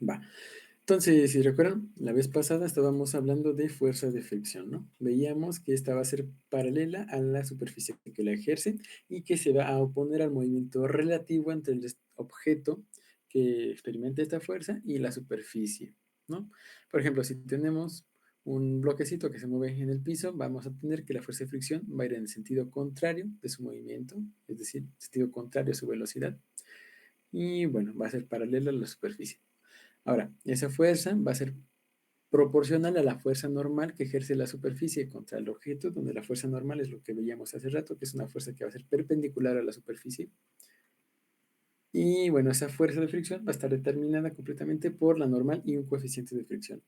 Va. Entonces, si recuerdan, la vez pasada estábamos hablando de fuerza de fricción, ¿no? Veíamos que esta va a ser paralela a la superficie que la ejerce y que se va a oponer al movimiento relativo entre el objeto que experimenta esta fuerza y la superficie, ¿no? Por ejemplo, si tenemos un bloquecito que se mueve en el piso, vamos a tener que la fuerza de fricción va a ir en el sentido contrario de su movimiento, es decir, sentido contrario a su velocidad, y bueno, va a ser paralela a la superficie. Ahora, esa fuerza va a ser proporcional a la fuerza normal que ejerce la superficie contra el objeto, donde la fuerza normal es lo que veíamos hace rato, que es una fuerza que va a ser perpendicular a la superficie. Y bueno, esa fuerza de fricción va a estar determinada completamente por la normal y un coeficiente de fricción.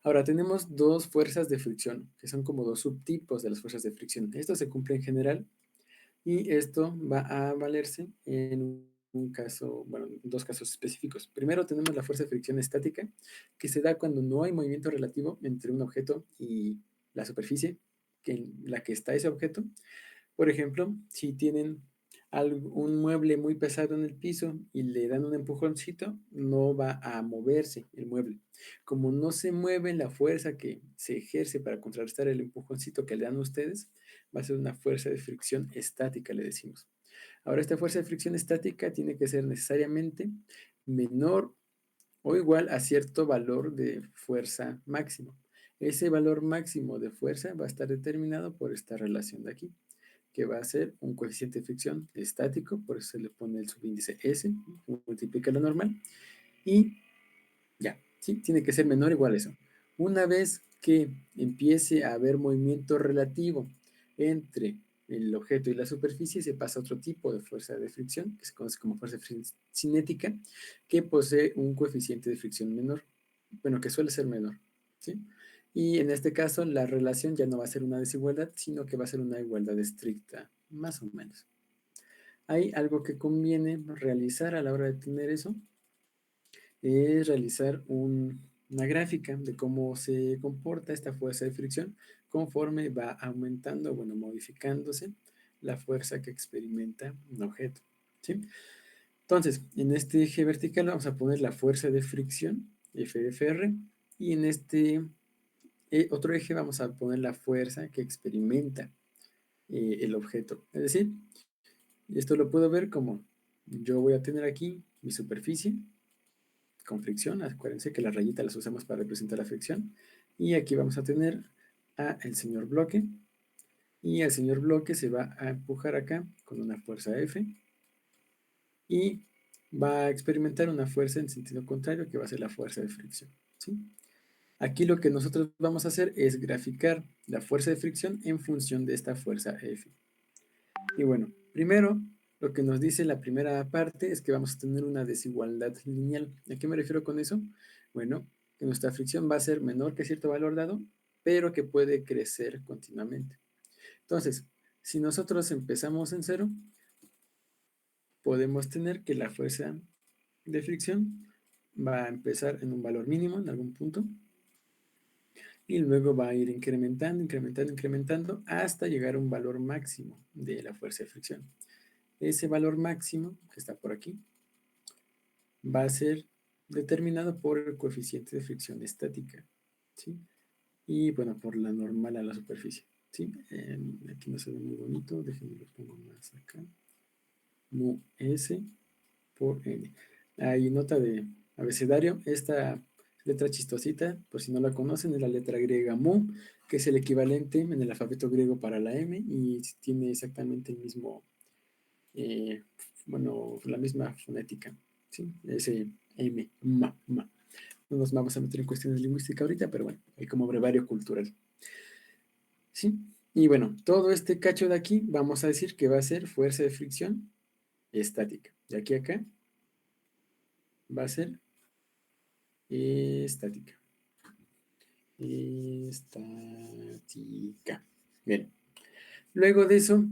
Ahora, tenemos dos fuerzas de fricción, que son como dos subtipos de las fuerzas de fricción. Esto se cumple en general y esto va a valerse en un caso, bueno, en dos casos específicos. Primero tenemos la fuerza de fricción estática, que se da cuando no hay movimiento relativo entre un objeto y la superficie en la que está ese objeto. Por ejemplo, si tienen un mueble muy pesado en el piso y le dan un empujoncito, no va a moverse el mueble. Como no se mueve la fuerza que se ejerce para contrarrestar el empujoncito que le dan ustedes, va a ser una fuerza de fricción estática, le decimos. Ahora, esta fuerza de fricción estática tiene que ser necesariamente menor o igual a cierto valor de fuerza máximo. Ese valor máximo de fuerza va a estar determinado por esta relación de aquí, que va a ser un coeficiente de fricción estático, por eso se le pone el subíndice S, multiplica la normal, y ya, ¿sí? Tiene que ser menor o igual a eso. Una vez que empiece a haber movimiento relativo entre el objeto y la superficie, se pasa a otro tipo de fuerza de fricción, que se conoce como fuerza de fricción cinética, que posee un coeficiente de fricción menor, bueno, que suele ser menor, ¿sí? Y en este caso, la relación ya no va a ser una desigualdad, sino que va a ser una igualdad estricta, más o menos. Hay algo que conviene realizar a la hora de tener eso, es realizar una gráfica de cómo se comporta esta fuerza de fricción conforme va aumentando, bueno, modificándose la fuerza que experimenta un objeto, ¿sí? Entonces, en este eje vertical vamos a poner la fuerza de fricción, F de Fr, y en este otro eje vamos a poner la fuerza que experimenta el objeto. Es decir, esto lo puedo ver como yo voy a tener aquí mi superficie, con fricción. Acuérdense que las rayitas las usamos para representar la fricción. Y aquí vamos a tener a el señor bloque. Y el señor bloque se va a empujar acá con una fuerza F. Y va a experimentar una fuerza en sentido contrario que va a ser la fuerza de fricción, ¿sí? Aquí lo que nosotros vamos a hacer es graficar la fuerza de fricción en función de esta fuerza F. Y bueno, primero, lo que nos dice la primera parte es que vamos a tener una desigualdad lineal. ¿A qué me refiero con eso? Bueno, que nuestra fricción va a ser menor que cierto valor dado, pero que puede crecer continuamente. Entonces, si nosotros empezamos en cero, podemos tener que la fuerza de fricción va a empezar en un valor mínimo en algún punto y luego va a ir incrementando, incrementando, incrementando hasta llegar a un valor máximo de la fuerza de fricción. Ese valor máximo, que está por aquí, va a ser determinado por el coeficiente de fricción estática, ¿sí? Y bueno, por la normal a la superficie, ¿sí? Aquí no se ve muy bonito, déjenme lo pongo más acá. Mu S por N. Hay nota de abecedario, esta letra chistosita, por si no la conocen, es la letra griega mu, que es el equivalente en el alfabeto griego para la M y tiene exactamente el mismo bueno, la misma fonética, ¿sí? Ese M, ma, ma. No nos vamos a meter en cuestiones lingüísticas ahorita, pero bueno, hay como brevario cultural, ¿sí? Y bueno, todo este cacho de aquí vamos a decir que va a ser fuerza de fricción estática. De aquí a acá va a ser estática. Estática. Bien. Luego de eso,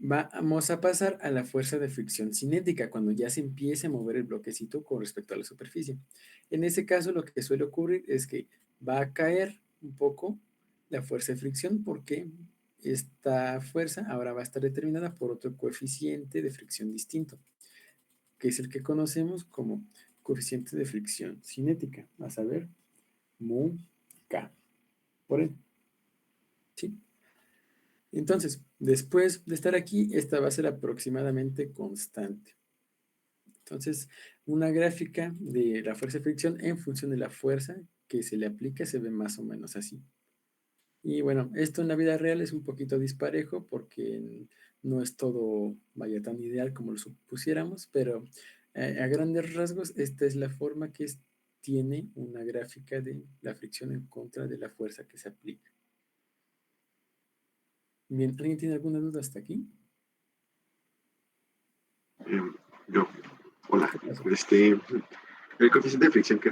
vamos a pasar a la fuerza de fricción cinética, cuando ya se empiece a mover el bloquecito con respecto a la superficie. En ese caso, lo que suele ocurrir es que va a caer un poco la fuerza de fricción porque esta fuerza ahora va a estar determinada por otro coeficiente de fricción distinto, que es el que conocemos como coeficiente de fricción cinética, a saber, mu K por N. ¿Sí? Entonces, después de estar aquí, esta va a ser aproximadamente constante. Entonces, una gráfica de la fuerza de fricción en función de la fuerza que se le aplica se ve más o menos así. Y bueno, esto en la vida real es un poquito disparejo porque no es todo, vaya, tan ideal como lo supusiéramos, pero a grandes rasgos esta es la forma que tiene una gráfica de la fricción en contra de la fuerza que se aplica. Bien, ¿alguien tiene alguna duda hasta aquí? Yo, hola. ¿Qué pasó? El coeficiente de fricción que,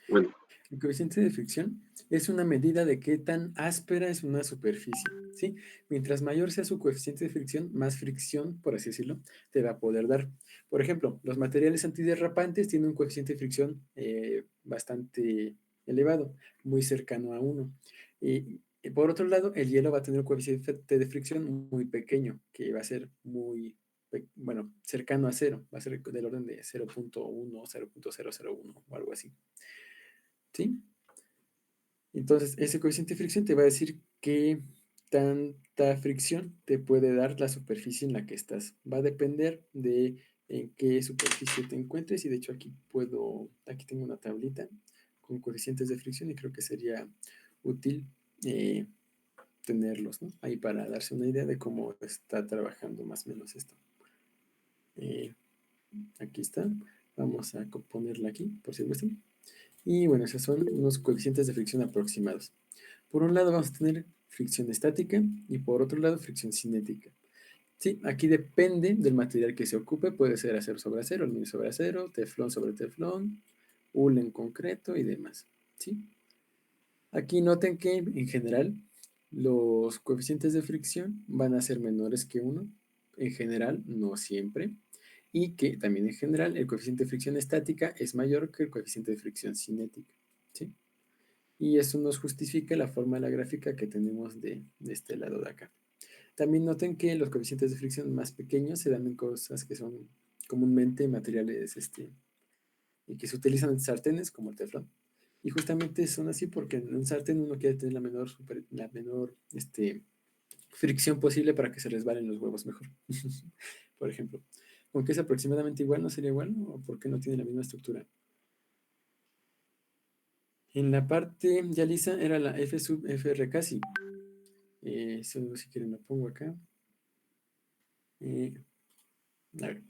bueno, El coeficiente de fricción es una medida de qué tan áspera es una superficie, ¿sí? Mientras mayor sea su coeficiente de fricción, más fricción, por así decirlo, te va a poder dar. Por ejemplo, los materiales antiderrapantes tienen un coeficiente de fricción bastante elevado, muy cercano a 1. Y por otro lado, el hielo va a tener un coeficiente de fricción muy pequeño, que va a ser muy, bueno, cercano a 0, va a ser del orden de 0.1, 0.001 o algo así. ¿Sí? Entonces, ese coeficiente de fricción te va a decir qué tanta fricción te puede dar la superficie en la que estás. Va a depender de en qué superficie te encuentres y de hecho aquí tengo una tablita con coeficientes de fricción y creo que sería útil eh, tenerlos, ¿no? Ahí para darse una idea de cómo está trabajando más o menos esto. Eh, Aquí está. Vamos a ponerla aquí, por si gusta. Y bueno, esos son unos coeficientes de fricción aproximados. Por un lado vamos a tener fricción estática y por otro lado fricción cinética. Sí, aquí depende del material que se ocupe, puede ser acero sobre acero, aluminio sobre acero, teflón sobre teflón, hule en concreto y demás. ¿Sí? Aquí noten que en general los coeficientes de fricción van a ser menores que 1, en general, no siempre, y que también en general el coeficiente de fricción estática es mayor que el coeficiente de fricción cinética. ¿Sí? Y eso nos justifica la forma de la gráfica que tenemos de este lado de acá. También noten que los coeficientes de fricción más pequeños se dan en cosas que son comúnmente materiales y que se utilizan en sartenes como el teflón. Y justamente son así porque en un sartén uno quiere tener la menor fricción posible para que se resbalen los huevos mejor. Por ejemplo, aunque es aproximadamente igual, ¿no sería igual? ¿O por qué no tiene la misma estructura? En la parte ya lisa era la F sub FR casi. Eso si quieren lo pongo acá. A ver.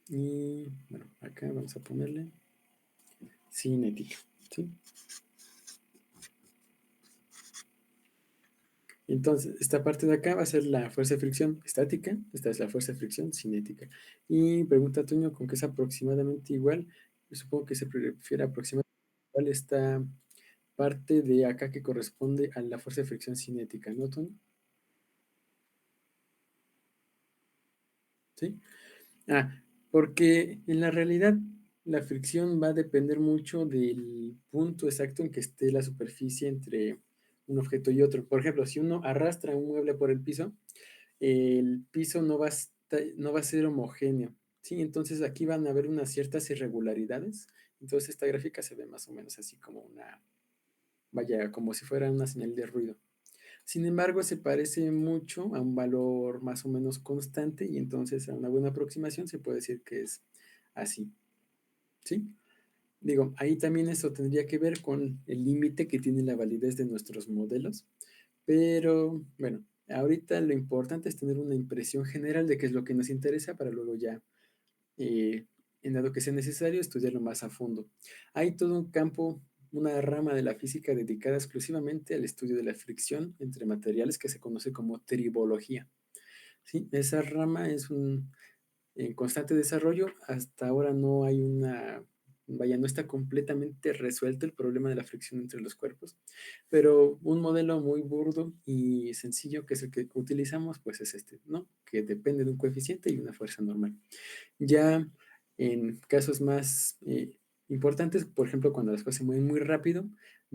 Y bueno, acá vamos a ponerle cinética. ¿Sí? Entonces, esta parte de acá va a ser la fuerza de fricción estática, esta es la fuerza de fricción cinética. Y pregunta Toño, ¿con qué es aproximadamente igual? Yo supongo que se refiere aproximadamente igual esta parte de acá que corresponde a la fuerza de fricción cinética, ¿no, Toño? ¿Sí? Ah, porque en la realidad la fricción va a depender mucho del punto exacto en que esté la superficie entre un objeto y otro. Por ejemplo, si uno arrastra un mueble por el piso no va a ser homogéneo, ¿sí? Entonces aquí van a haber unas ciertas irregularidades. Entonces esta gráfica se ve más o menos así como vaya, como si fuera una señal de ruido. Sin embargo, se parece mucho a un valor más o menos constante y entonces a una buena aproximación se puede decir que es así, ¿sí? Digo, ahí también eso tendría que ver con el límite que tiene la validez de nuestros modelos, pero bueno, ahorita lo importante es tener una impresión general de qué es lo que nos interesa para luego ya, eh, en dado que sea necesario, estudiarlo más a fondo. Hay todo un campo, una rama de la física dedicada exclusivamente al estudio de la fricción entre materiales que se conoce como tribología. ¿Sí? Esa rama es en constante desarrollo. Hasta ahora no hay vaya, no está completamente resuelto el problema de la fricción entre los cuerpos, pero un modelo muy burdo y sencillo, que es el que utilizamos, pues es este, ¿no? Que depende de un coeficiente y una fuerza normal. Ya en casos más importantes, por ejemplo, cuando las cosas se mueven muy rápido,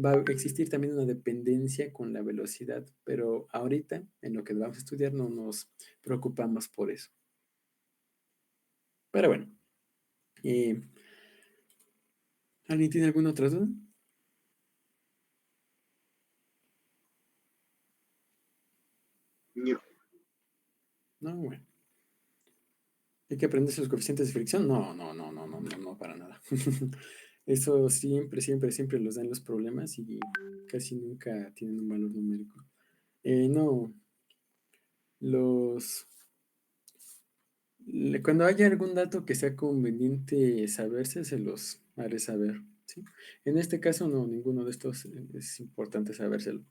va a existir también una dependencia con la velocidad, pero ahorita en lo que vamos a estudiar no nos preocupamos por eso. Pero bueno, eh, ¿Alguien tiene alguna otra duda? No. No, bueno. ¿Hay que aprenderse los coeficientes de fricción? No, no, no, no, no, no, no, para nada. Eso siempre, siempre, siempre los dan los problemas y casi nunca tienen un valor numérico. No, los... Cuando haya algún dato que sea conveniente saberse, se los haré saber, ¿sí? En este caso, no, ninguno de estos es importante sabérselo.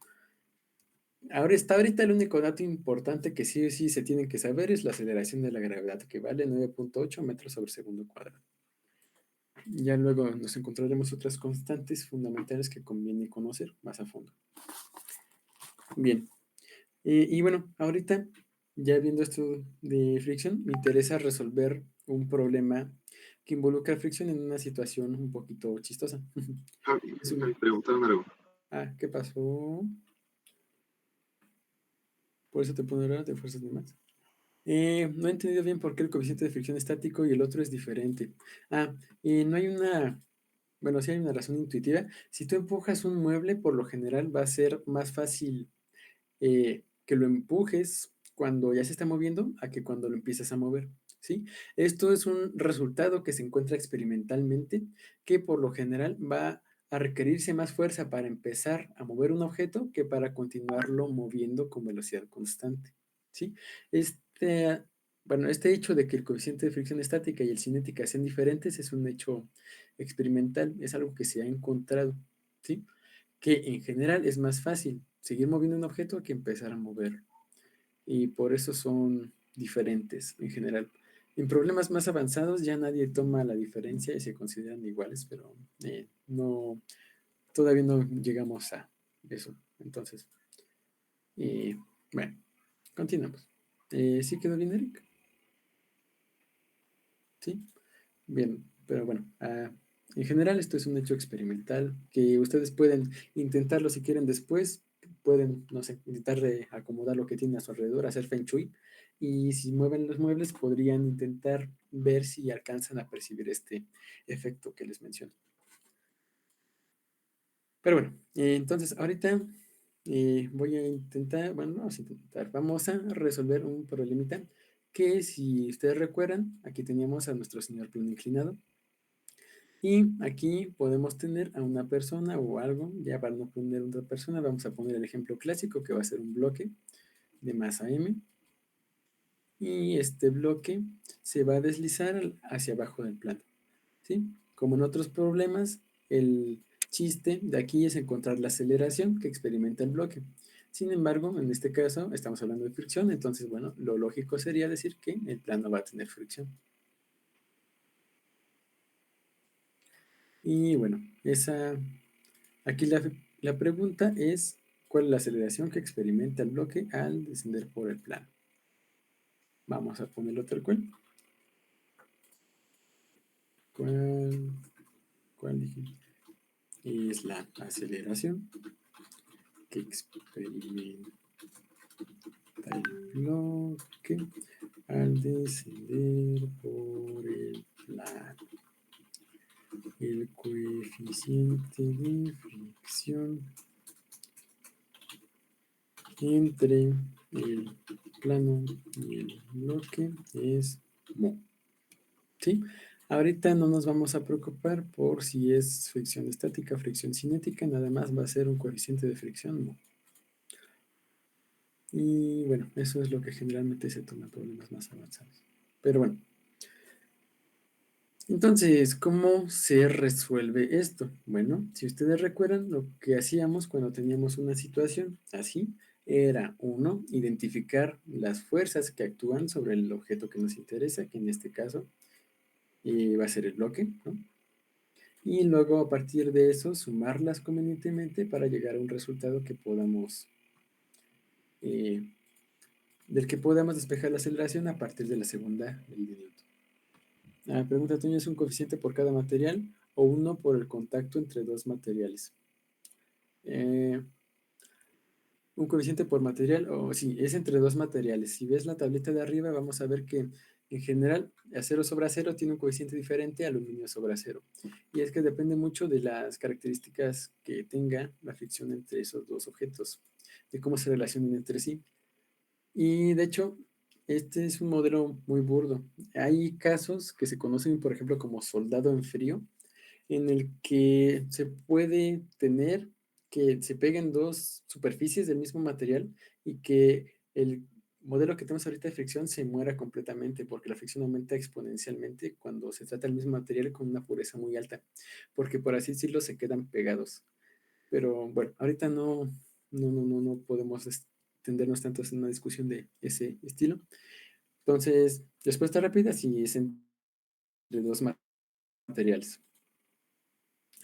Ahora está ahorita el único dato importante que sí o sí se tienen que saber es la aceleración de la gravedad, que vale 9.8 metros sobre segundo cuadrado. Ya luego nos encontraremos otras constantes fundamentales que conviene conocer más a fondo. Bien, y bueno, ahorita ya viendo esto de fricción, me interesa resolver un problema que involucra fricción en una situación un poquito chistosa. Javi, Es Javi, un- preguntaron algo. ¿Qué pasó? Por eso te pone hablar de fuerzas de más. No he entendido bien por qué el coeficiente de fricción estático y el otro es diferente. No hay una, bueno, sí hay una razón intuitiva. Si tú empujas un mueble, por lo general va a ser más fácil que lo empujes cuando ya se está moviendo a que cuando lo empiezas a mover, ¿sí? Esto es un resultado que se encuentra experimentalmente, que por lo general va a requerirse más fuerza para empezar a mover un objeto que para continuarlo moviendo con velocidad constante, ¿sí? Este, este hecho de que el coeficiente de fricción estática y el cinética sean diferentes es un hecho experimental, es algo que se ha encontrado, ¿sí? Que en general es más fácil seguir moviendo un objeto que empezar a moverlo. Y por eso son diferentes en general. En problemas más avanzados ya nadie toma la diferencia y se consideran iguales, pero no, todavía no llegamos a eso. Entonces, eh, bueno, continuamos. ¿Sí quedó bien, Eric? Sí. Bien, pero bueno, en general esto es un hecho experimental que ustedes pueden intentarlo si quieren después, pueden, no sé, intentar acomodar lo que tienen a su alrededor, hacer Feng Shui, y si mueven los muebles podrían intentar ver si alcanzan a percibir este efecto que les menciono. Pero bueno, entonces ahorita voy a intentar, bueno, vamos a intentar, vamos a resolver un problemita que si ustedes recuerdan, aquí teníamos a nuestro señor plano inclinado. Y aquí podemos tener a una persona o algo, ya para no poner otra persona, vamos a poner el ejemplo clásico que va a ser un bloque de masa m. Y este bloque se va a deslizar hacia abajo del plano, ¿sí? Como en otros problemas, el chiste de aquí es encontrar la aceleración que experimenta el bloque. Sin embargo, en este caso estamos hablando de fricción, entonces, bueno, lo lógico sería decir que el plano va a tener fricción. Y bueno, aquí la pregunta es, ¿cuál es la aceleración que experimenta el bloque al descender por el plano? Vamos a ponerlo tal cual. ¿Cuál, cuál dije? Es la aceleración que experimenta el bloque al descender por el plano. El coeficiente de fricción entre el plano y el bloque es mu. ¿Sí? Ahorita no nos vamos a preocupar por si es fricción estática o fricción cinética, nada más va a ser un coeficiente de fricción mu. Y bueno, eso es lo que generalmente se toma en problemas más avanzados. Pero bueno, entonces, ¿cómo se resuelve esto? Bueno, si ustedes recuerdan, lo que hacíamos cuando teníamos una situación así era, uno, identificar las fuerzas que actúan sobre el objeto que nos interesa, que en este caso va a ser el bloque, ¿no? Y luego a partir de eso sumarlas convenientemente para llegar a un resultado que podamos, eh, del que podamos despejar la aceleración a partir de la segunda ley de Newton. La pregunta tuya es un coeficiente por cada material o uno por el contacto entre dos materiales. Eh, un coeficiente por material, o sí, es entre dos materiales. Si ves la tableta de arriba, vamos a ver que En general, acero sobre acero tiene un coeficiente diferente a aluminio sobre acero. Y es que depende mucho de las características que tenga la fricción entre esos dos objetos, de cómo se relacionan entre sí. Y de hecho, este es un modelo muy burdo. Hay casos que se conocen, por ejemplo, como soldado en frío, en el que se puede tener que se peguen dos superficies del mismo material y que el modelo que tenemos ahorita de fricción se muera completamente, porque la fricción aumenta exponencialmente cuando se trata del mismo material con una pureza muy alta, porque por así decirlo se quedan pegados. Pero bueno, ahorita no podemos extendernos tanto en una discusión de ese estilo. Entonces, respuesta rápida, si es entre dos materiales.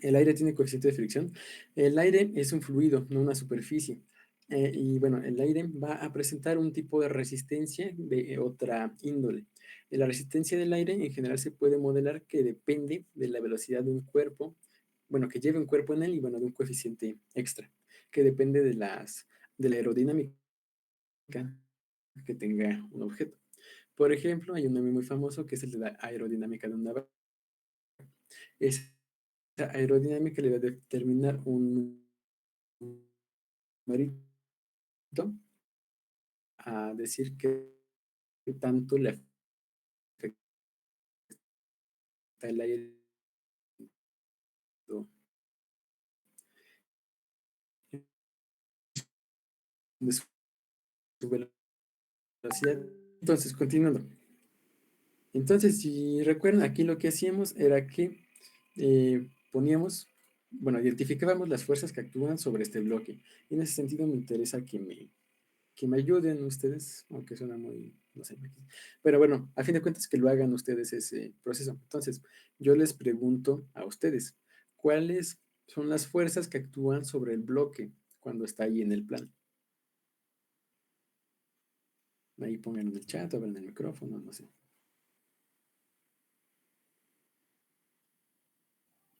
El aire tiene coeficiente de fricción. El aire es un fluido, no una superficie. Y bueno, el aire va a presentar un tipo de resistencia de otra índole. La resistencia del aire en general se puede modelar que depende de la velocidad de un cuerpo, bueno, que lleve un cuerpo en él y bueno, de un coeficiente extra, que depende de la aerodinámica que tenga un objeto. Por ejemplo, hay un meme muy famoso que es el de la aerodinámica de un nave. Esa aerodinámica le va a determinar un numerito a decir que tanto le afecta el aire de su velocidad. Entonces, continuando. Entonces, si recuerdan, aquí lo que hacíamos era que poníamos, bueno, identificábamos las fuerzas que actúan sobre este bloque. Y en ese sentido me interesa que me ayuden ustedes, aunque suena muy, no sé, pero bueno, a fin de cuentas que lo hagan ustedes ese proceso. Entonces, yo les pregunto a ustedes, ¿cuáles son las fuerzas que actúan sobre el bloque cuando está ahí en el plano? Ahí pongan en el chat, abran el micrófono, no sé.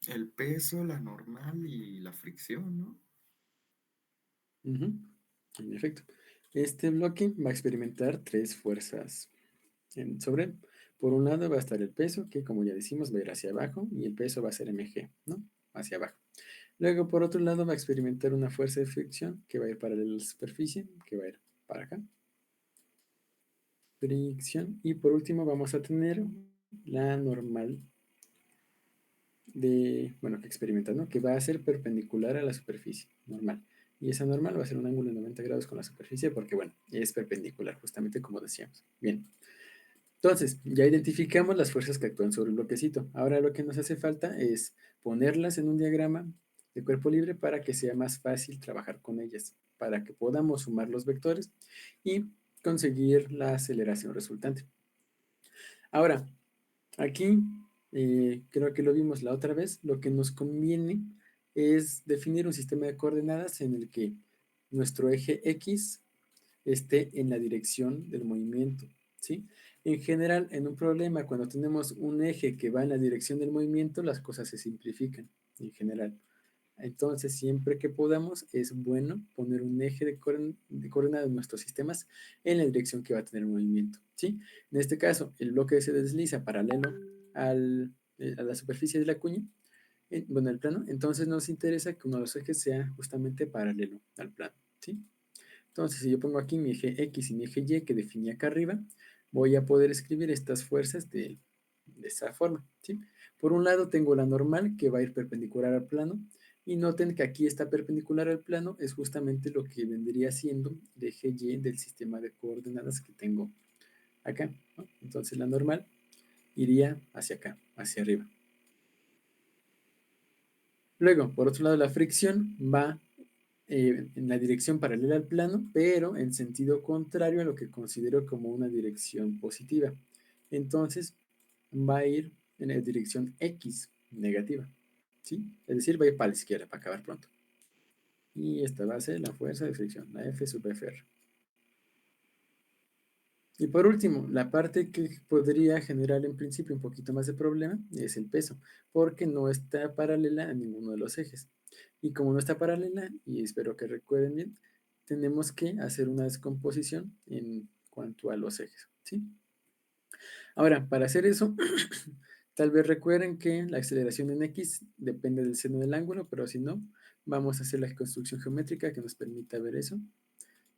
El peso, la normal y la fricción, ¿no? Ujú, en efecto, este bloque va a experimentar tres fuerzas sobre él. Por un lado va a estar el peso, que como ya decimos va a ir hacia abajo, y el peso va a ser mg, ¿no? Hacia abajo. Luego, por otro lado, va a experimentar una fuerza de fricción que va a ir para la superficie, que va a ir para acá. Fricción. Y por último, vamos a tener la normal bueno, que experimenta, ¿no? Que va a ser perpendicular a la superficie, normal. Y esa normal va a ser un ángulo de 90 grados con la superficie porque, bueno, es perpendicular, justamente como decíamos. Bien. Entonces, ya identificamos las fuerzas que actúan sobre el bloquecito. Ahora lo que nos hace falta es ponerlas en un diagrama de cuerpo libre para que sea más fácil trabajar con ellas, para que podamos sumar los vectores y conseguir la aceleración resultante. Ahora, aquí, creo que lo vimos la otra vez, lo que nos conviene es definir un sistema de coordenadas en el que nuestro eje X esté en la dirección del movimiento, ¿sí? En general, en un problema, cuando tenemos un eje que va en la dirección del movimiento, las cosas se simplifican, en general. Entonces, siempre que podamos, es bueno poner un eje de coordenadas de nuestros sistemas en la dirección que va a tener el movimiento, ¿sí? En este caso, el bloque se desliza paralelo a la superficie de la cuña, bueno, el plano, entonces nos interesa que uno de los ejes sea justamente paralelo al plano, ¿sí? Entonces, si yo pongo aquí mi eje X y mi eje Y que definí acá arriba, voy a poder escribir estas fuerzas de esa forma, ¿sí? Por un lado tengo la normal que va a ir perpendicular al plano y noten que aquí está perpendicular al plano es justamente lo que vendría siendo el eje Y del sistema de coordenadas que tengo acá, ¿no? Entonces la normal iría hacia acá, hacia arriba. Luego, por otro lado, la fricción va en la dirección paralela al plano, pero en sentido contrario a lo que considero como una dirección positiva. Entonces, va a ir en la dirección X, negativa. ¿Sí? Es decir, va a ir para la izquierda para acabar pronto. Y esta va a ser la fuerza de fricción, la F sub Fr. Y por último, la parte que podría generar en principio un poquito más de problema es el peso, porque no está paralela a ninguno de los ejes. Y como no está paralela, y espero que recuerden bien, tenemos que hacer una descomposición en cuanto a los ejes, ¿sí? Ahora, para hacer eso, tal vez recuerden que la aceleración en X depende del seno del ángulo, pero si no, vamos a hacer la construcción geométrica que nos permita ver eso.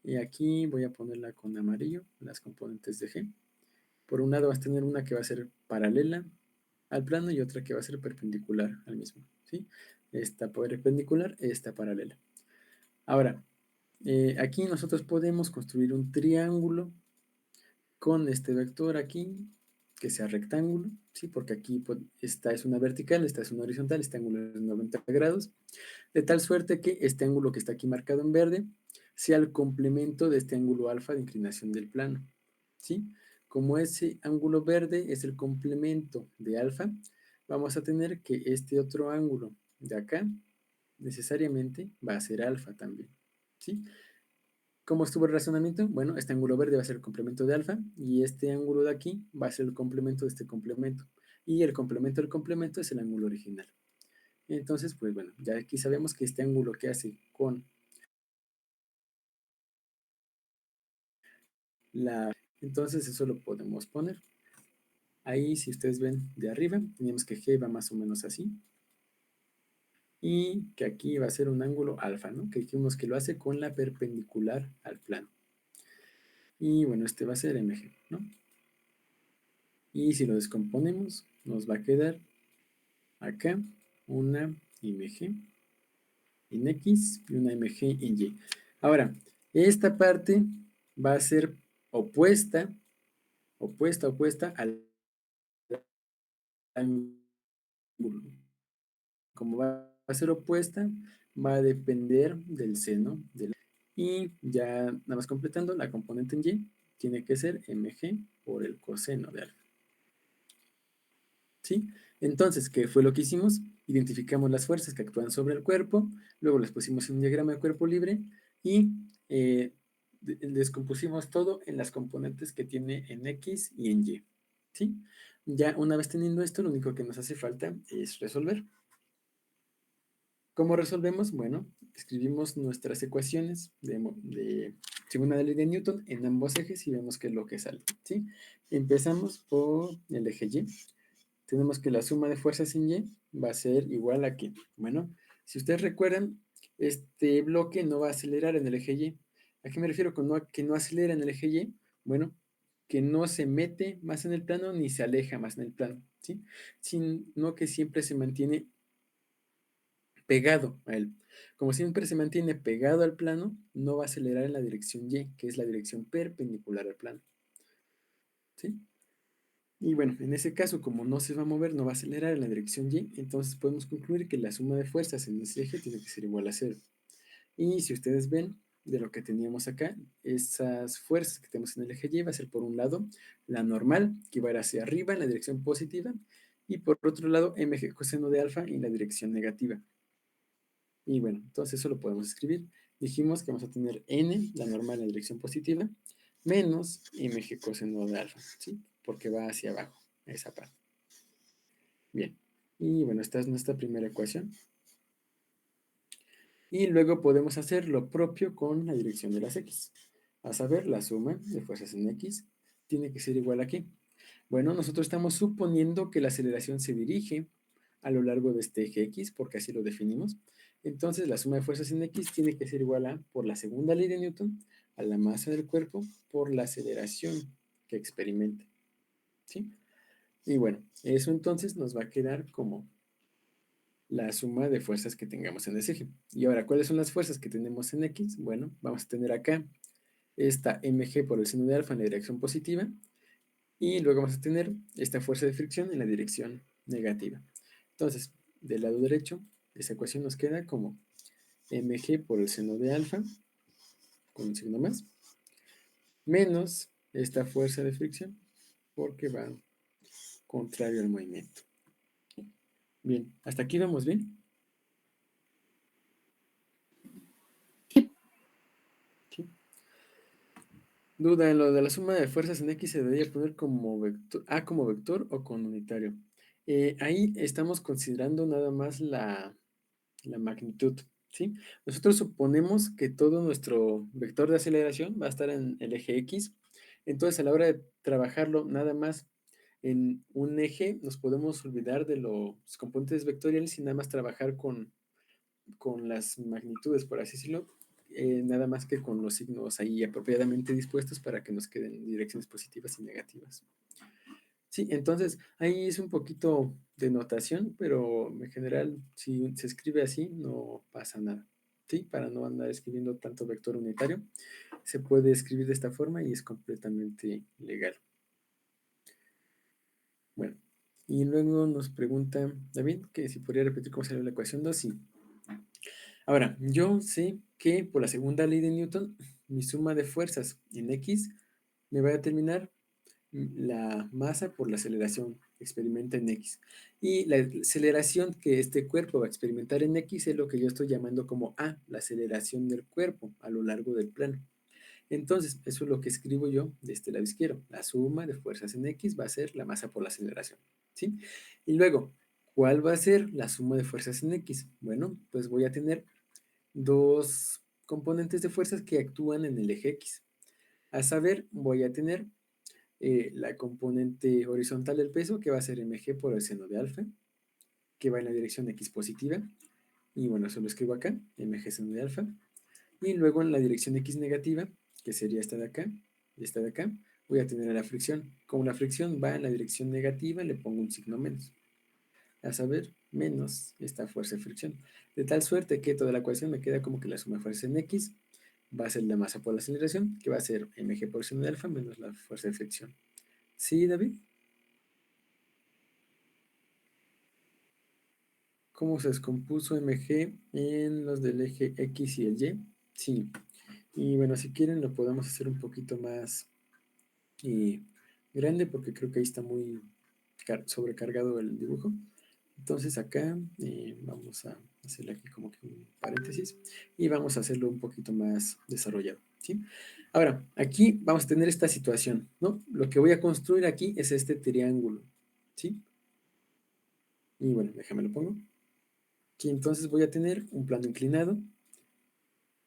Y aquí voy a ponerla con amarillo, las componentes de G. Por un lado vas a tener una que va a ser paralela al plano y otra que va a ser perpendicular al mismo, ¿sí? Esta perpendicular, esta paralela. Ahora, aquí nosotros podemos construir un triángulo con este vector aquí, que sea rectángulo, ¿sí? Porque aquí esta es una vertical, esta es una horizontal, este ángulo es 90 grados, de tal suerte que este ángulo que está aquí marcado en verde sea el complemento de este ángulo alfa de inclinación del plano, ¿sí? Como ese ángulo verde es el complemento de alfa, vamos a tener que este otro ángulo de acá necesariamente va a ser alfa también, ¿sí? ¿Cómo estuvo el razonamiento? Bueno, este ángulo verde va a ser el complemento de alfa y este ángulo de aquí va a ser el complemento de este complemento. Y el complemento del complemento es el ángulo original. Entonces, pues bueno, ya aquí sabemos que este ángulo que hace con la... Entonces eso lo podemos poner. Ahí, si ustedes ven de arriba, tenemos que G va más o menos así. Y que aquí va a ser un ángulo alfa, ¿no? Que dijimos que lo hace con la perpendicular al plano. Y bueno, este va a ser MG, ¿no? Y si lo descomponemos, nos va a quedar acá una MG en X y una MG en Y. Ahora, esta parte va a ser opuesta al ángulo. Como va a ser opuesta, va a depender del seno. Y ya nada más completando, la componente en Y tiene que ser mg por el coseno de alfa. ¿Sí? Entonces, ¿qué fue lo que hicimos? Identificamos las fuerzas que actúan sobre el cuerpo, luego las pusimos en un diagrama de cuerpo libre y descompusimos todo en las componentes que tiene en X y en Y. ¿Sí? Ya una vez teniendo esto, lo único que nos hace falta es resolver. ¿Cómo resolvemos? Bueno, escribimos nuestras ecuaciones según la ley de Newton en ambos ejes y vemos qué es lo que sale. ¿Sí? Empezamos por el eje Y. Tenemos que la suma de fuerzas en Y va a ser igual a que, bueno, si ustedes recuerdan, este bloque no va a acelerar en el eje Y. ¿A qué me refiero con que no acelera en el eje Y? Bueno, que no se mete más en el plano ni se aleja más en el plano, ¿sí? Sino que siempre se mantiene pegado a él. Como siempre se mantiene pegado al plano, no va a acelerar en la dirección Y, que es la dirección perpendicular al plano, ¿sí? Y bueno, en ese caso, como no se va a mover, no va a acelerar en la dirección Y, entonces podemos concluir que la suma de fuerzas en ese eje tiene que ser igual a cero. Y si ustedes ven de lo que teníamos acá, esas fuerzas que tenemos en el eje Y va a ser por un lado la normal, que va a ir hacia arriba en la dirección positiva, y por otro lado mg coseno de alfa en la dirección negativa. Y bueno, entonces eso lo podemos escribir. Dijimos que vamos a tener n, la normal en la dirección positiva, menos mg coseno de alfa, ¿sí? Porque va hacia abajo, esa parte. Bien, y bueno, esta es nuestra primera ecuación. Y luego podemos hacer lo propio con la dirección de las x. A saber, la suma de fuerzas en x tiene que ser igual a ¿qué? Bueno, nosotros estamos suponiendo que la aceleración se dirige a lo largo de este eje x, porque así lo definimos. Entonces, la suma de fuerzas en x tiene que ser igual a, por la segunda ley de Newton, a la masa del cuerpo por la aceleración que experimenta. ¿Sí? Y bueno, eso entonces nos va a quedar como la suma de fuerzas que tengamos en ese eje. Y ahora, ¿cuáles son las fuerzas que tenemos en X? Bueno, vamos a tener acá esta mg por el seno de alfa en la dirección positiva y luego vamos a tener esta fuerza de fricción en la dirección negativa. Entonces, del lado derecho, esa ecuación nos queda como mg por el seno de alfa, con un signo más, menos esta fuerza de fricción, porque va contrario al movimiento. Bien, ¿hasta aquí vamos bien? ¿Sí? Duda, en lo de la suma de fuerzas en X se debería poner como vector, A como vector o con unitario. Ahí estamos considerando nada más la magnitud, ¿sí? Nosotros suponemos que todo nuestro vector de aceleración va a estar en el eje X, entonces a la hora de trabajarlo nada más En un eje nos podemos olvidar de los componentes vectoriales y nada más trabajar con las magnitudes, por así decirlo, nada más que con los signos ahí apropiadamente dispuestos para que nos queden direcciones positivas y negativas. Sí, entonces ahí es un poquito de notación, pero en general, si se escribe así, no pasa nada. Sí, para no andar escribiendo tanto vector unitario, se puede escribir de esta forma y es completamente legal. Bueno, y luego nos pregunta David que si podría repetir cómo salió la ecuación 2. Sí. Ahora, yo sé que por la segunda ley de Newton, mi suma de fuerzas en X me va a determinar la masa por la aceleración que experimenta en X. Y la aceleración que este cuerpo va a experimentar en X es lo que yo estoy llamando como A, la aceleración del cuerpo a lo largo del plano. Entonces, eso es lo que escribo yo de este lado izquierdo. La suma de fuerzas en X va a ser la masa por la aceleración. ¿Sí? Y luego, ¿cuál va a ser la suma de fuerzas en X? Bueno, pues voy a tener dos componentes de fuerzas que actúan en el eje X. A saber, voy a tener la componente horizontal del peso, que va a ser mg por el seno de alfa, que va en la dirección X positiva. Y bueno, eso lo escribo acá, mg seno de alfa. Y luego en la dirección X negativa, que sería esta de acá, y esta de acá, voy a tener a la fricción. Como la fricción va en la dirección negativa, le pongo un signo menos. A saber, menos esta fuerza de fricción. De tal suerte que toda la ecuación me queda como que la suma de fuerzas en X va a ser la masa por la aceleración, que va a ser mg por seno de alfa menos la fuerza de fricción. ¿Sí, David? ¿Cómo se descompuso mg en los del eje X y el Y? Sí. Y bueno, si quieren lo podemos hacer un poquito más grande porque creo que ahí está muy sobrecargado el dibujo. Entonces acá vamos a hacerle aquí como que un paréntesis y vamos a hacerlo un poquito más desarrollado, ¿sí? Ahora, aquí vamos a tener esta situación, ¿no? Lo que voy a construir aquí es este triángulo, ¿sí? Y bueno, déjame lo pongo. Aquí entonces voy a tener un plano inclinado.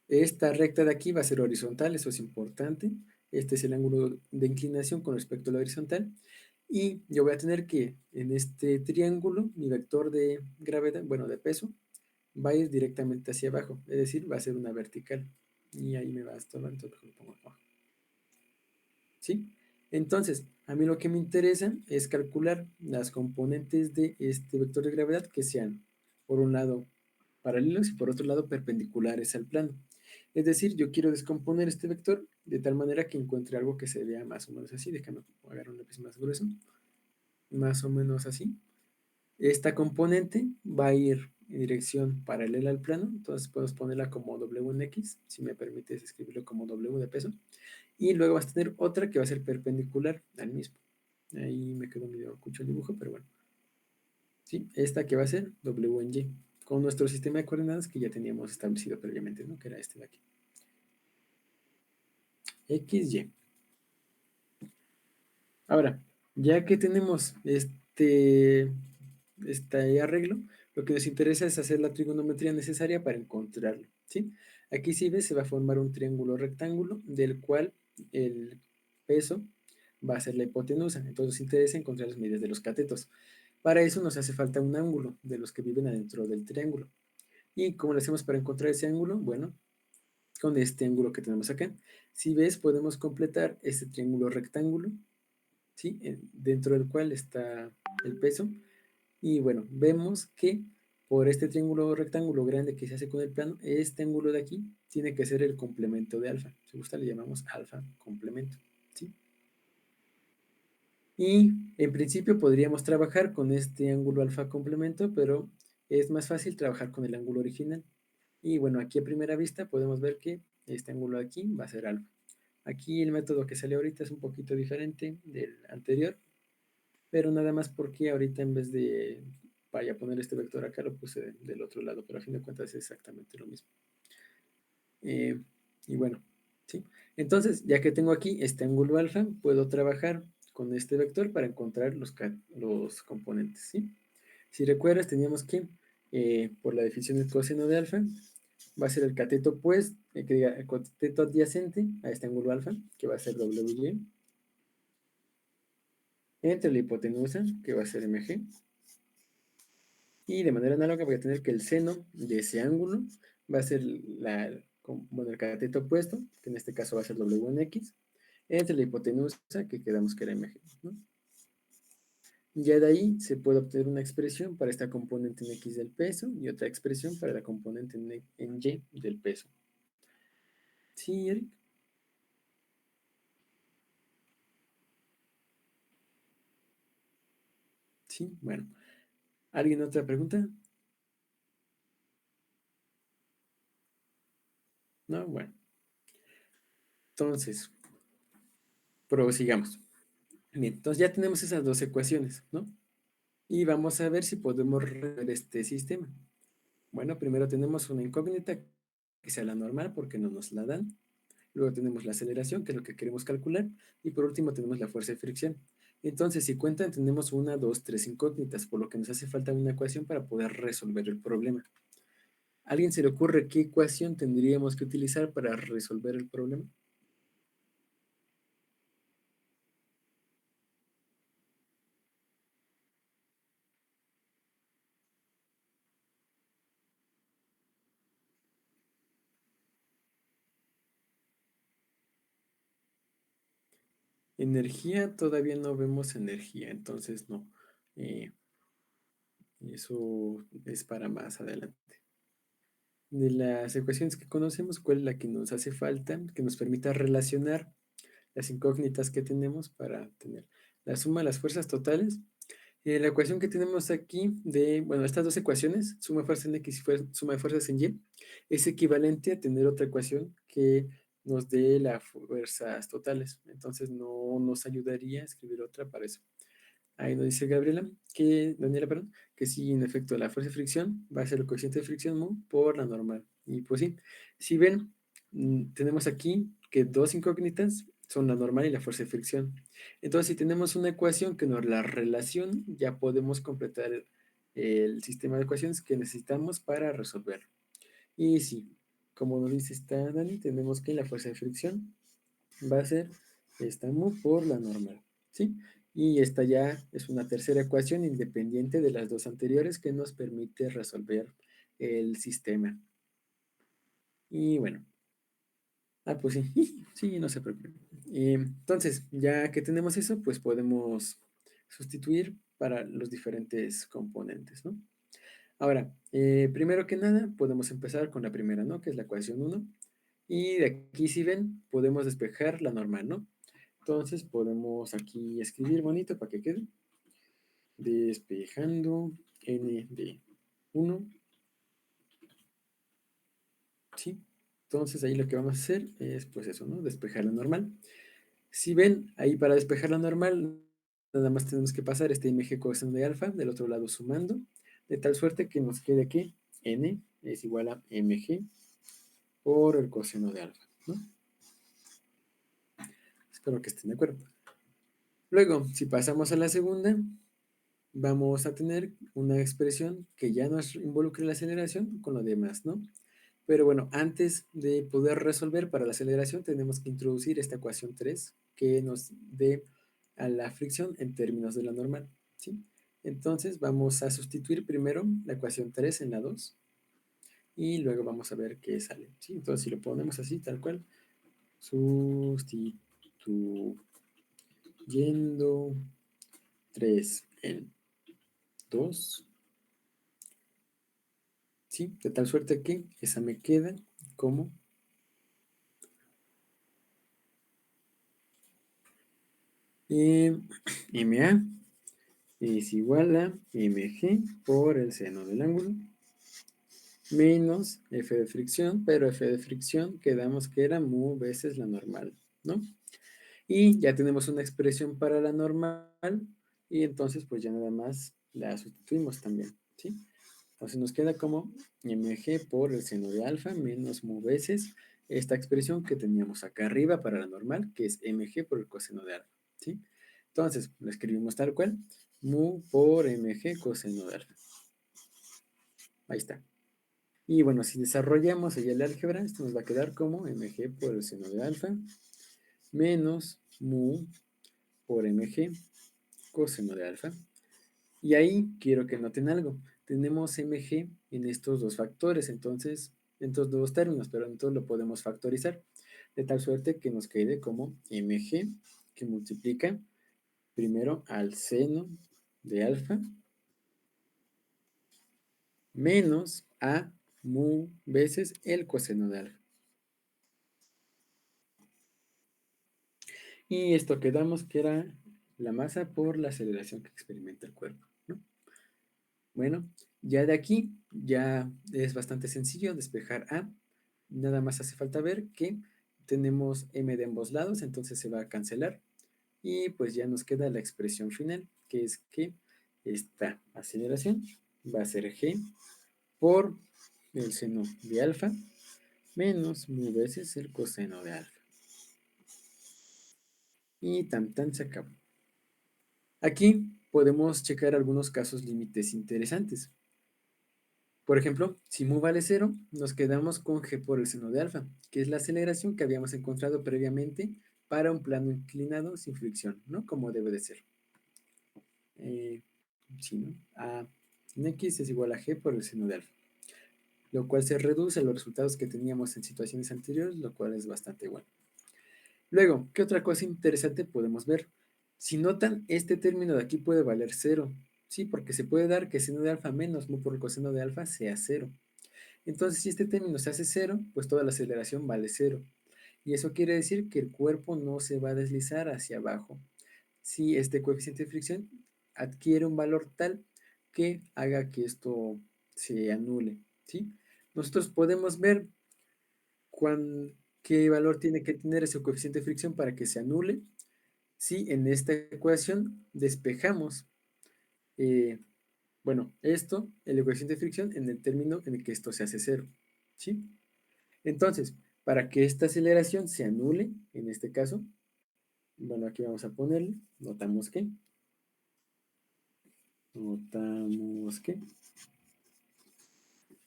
Esta recta de aquí va a ser horizontal, eso es importante. Este es el ángulo de inclinación con respecto a la horizontal. Y yo voy a tener que en este triángulo, mi vector de gravedad, bueno, de peso, va a ir directamente hacia abajo, es decir, va a ser una vertical. Y ahí me va a estorbar, entonces lo pongo abajo. ¿Sí? Entonces, a mí lo que me interesa es calcular las componentes de este vector de gravedad que sean, por un lado, paralelos y por otro lado, perpendiculares al plano. Es decir, yo quiero descomponer este vector de tal manera que encuentre algo que se vea más o menos así. Déjame agarrar un lápiz más grueso. Más o menos así. Esta componente va a ir en dirección paralela al plano, entonces podemos ponerla como W en X, si me permites escribirlo como W de peso. Y luego vas a tener otra que va a ser perpendicular al mismo. Ahí me quedó medio cucho el dibujo, pero bueno. ¿Sí? Esta que va a ser W en Y, con nuestro sistema de coordenadas que ya teníamos establecido previamente, ¿no? Que era este de aquí. X, Y. Ahora, ya que tenemos este arreglo, lo que nos interesa es hacer la trigonometría necesaria para encontrarlo, ¿sí? Aquí si ves se va a formar un triángulo rectángulo del cual el peso va a ser la hipotenusa, entonces nos interesa encontrar las medidas de los catetos. Para eso nos hace falta un ángulo de los que viven adentro del triángulo. ¿Y cómo lo hacemos para encontrar ese ángulo? Bueno, con este ángulo que tenemos acá. Si ves, podemos completar este triángulo rectángulo, ¿sí? Dentro del cual está el peso. Y bueno, vemos que por este triángulo rectángulo grande que se hace con el plano, este ángulo de aquí tiene que ser el complemento de alfa. Si gusta, le llamamos alfa complemento, ¿sí? Y en principio podríamos trabajar con este ángulo alfa complemento, pero es más fácil trabajar con el ángulo original. Y bueno, aquí a primera vista podemos ver que este ángulo de aquí va a ser alfa. Aquí el método que sale ahorita es un poquito diferente del anterior, pero nada más porque ahorita en vez de vaya a poner este vector acá, lo puse del otro lado, pero a fin de cuentas es exactamente lo mismo. Y bueno, ¿sí? Entonces, ya que tengo aquí este ángulo alfa, puedo trabajar con este vector para encontrar los componentes, ¿sí? Si recuerdas, teníamos que, por la definición del coseno de alfa, va a ser el cateto, pues, que diga, el cateto adyacente a este ángulo alfa, que va a ser WY, entre la hipotenusa, que va a ser mg, y de manera análoga voy a tener que el seno de ese ángulo va a ser bueno, el cateto opuesto, que en este caso va a ser w en x, entre la hipotenusa, que quedamos que era mg, ¿no? Ya de ahí se puede obtener una expresión para esta componente en x del peso y otra expresión para la componente en y del peso. ¿Sí, Eric? Sí, bueno. ¿Alguien otra pregunta? No, bueno. Entonces, prosigamos. Bien, entonces ya tenemos esas dos ecuaciones, ¿no? Y vamos a ver si podemos resolver este sistema. Bueno, primero tenemos una incógnita que sea la normal porque no nos la dan. Luego tenemos la aceleración, que es lo que queremos calcular. Y por último tenemos la fuerza de fricción. Entonces, si cuentan, tenemos una, dos, tres incógnitas, por lo que nos hace falta una ecuación para poder resolver el problema. ¿A alguien se le ocurre qué ecuación tendríamos que utilizar para resolver el problema? Energía, todavía no vemos energía, entonces no. Eh, Eso es para más adelante. De las ecuaciones que conocemos, ¿cuál es la que nos hace falta? Que nos permita relacionar las incógnitas que tenemos para tener la suma de las fuerzas totales. La ecuación que tenemos aquí bueno, estas dos ecuaciones, suma de fuerzas en X y suma de fuerzas en Y, es equivalente a tener otra ecuación que nos dé las fuerzas totales. Entonces no nos ayudaría a escribir otra para eso. Ahí nos dice Daniela, perdón, que sí, en efecto, la fuerza de fricción va a ser el coeficiente de fricción mu por la normal. Y pues sí, si ven, tenemos aquí que dos incógnitas son la normal y la fuerza de fricción. Entonces, si tenemos una ecuación que nos la relaciona, ya podemos completar el sistema de ecuaciones que necesitamos para resolver. Y sí, como nos dice esta Dani, tenemos que la fuerza de fricción va a ser esta mu por la normal, ¿sí? Y esta ya es una tercera ecuación independiente de las dos anteriores que nos permite resolver el sistema. Y bueno, pues sí, sí, no se preocupen. Entonces, ya que tenemos eso, pues podemos sustituir para los diferentes componentes, ¿no? Ahora, primero que nada, podemos empezar con la primera, ¿no? Que es la ecuación uno. Y de aquí, si ven, podemos despejar la normal, ¿no? Entonces podemos aquí escribir bonito para que quede. Despejando n de 1, ¿sí? Entonces ahí lo que vamos a hacer es pues eso, ¿no? Despejar la normal. Si ven, ahí para despejar la normal, nada más tenemos que pasar este mg coseno de alfa del otro lado sumando, de tal suerte que nos quede aquí n es igual a mg por el coseno de alfa, ¿no? Espero que estén de acuerdo. Luego, si pasamos a la segunda, vamos a tener una expresión que ya nos involucre la aceleración con lo demás, ¿no? Pero bueno, antes de poder resolver para la aceleración, tenemos que introducir esta ecuación 3 que nos dé a la fricción en términos de la normal, ¿sí? Entonces vamos a sustituir primero la ecuación 3 en la 2 y luego vamos a ver qué sale, ¿sí? Entonces si lo ponemos así, tal cual, sustituyendo 3 en 2, ¿sí? De tal suerte que esa me queda como MA es igual a mg por el seno del ángulo menos F de fricción, pero F de fricción quedamos que era mu veces la normal, ¿no? Y ya tenemos una expresión para la normal y entonces pues ya nada más la sustituimos también, ¿sí? Entonces nos queda como mg por el seno de alfa menos mu veces esta expresión que teníamos acá arriba para la normal, que es mg por el coseno de alfa, ¿sí? Entonces lo escribimos tal cual, mu por mg coseno de alfa. Ahí está. Y bueno, si desarrollamos allá el álgebra, esto nos va a quedar como mg por el seno de alfa menos mu por mg coseno de alfa. Y ahí quiero que noten algo. Tenemos mg en estos dos factores, entonces, en estos dos términos, pero entonces lo podemos factorizar, de tal suerte que nos quede como mg, que multiplica primero al seno de alfa, menos a mu veces el coseno de alfa. Y esto quedamos que era la masa por la aceleración que experimenta el cuerpo, ¿no? Bueno, ya de aquí ya es bastante sencillo despejar A. Nada más hace falta ver que tenemos m de ambos lados, entonces se va a cancelar. Y pues ya nos queda la expresión final, que es que esta aceleración va a ser g por el seno de alfa menos mu veces el coseno de alfa. Y tan se acabó. Aquí podemos checar algunos casos límites interesantes. Por ejemplo, si mu vale 0, nos quedamos con g por el seno de alfa, que es la aceleración que habíamos encontrado previamente para un plano inclinado sin fricción, ¿no? Como debe de ser. Sí, ¿no? A en x es igual a g por el seno de alfa, lo cual se reduce a los resultados que teníamos en situaciones anteriores, lo cual es bastante bueno. Luego, ¿qué otra cosa interesante podemos ver? Si notan, este término de aquí puede valer 0, ¿sí? Porque se puede dar que seno de alfa menos mu por el coseno de alfa sea 0. Entonces, si este término se hace 0, pues toda la aceleración vale 0. Y eso quiere decir que el cuerpo no se va a deslizar hacia abajo si este coeficiente de fricción adquiere un valor tal que haga que esto se anule, ¿sí? Nosotros podemos ver qué valor tiene que tener ese coeficiente de fricción para que se anule si en esta ecuación despejamos, eh, bueno, esto, el coeficiente de fricción, en el término en el que esto se hace 0, ¿sí? Entonces, para que esta aceleración se anule, en este caso, bueno, aquí vamos a ponerle, notamos que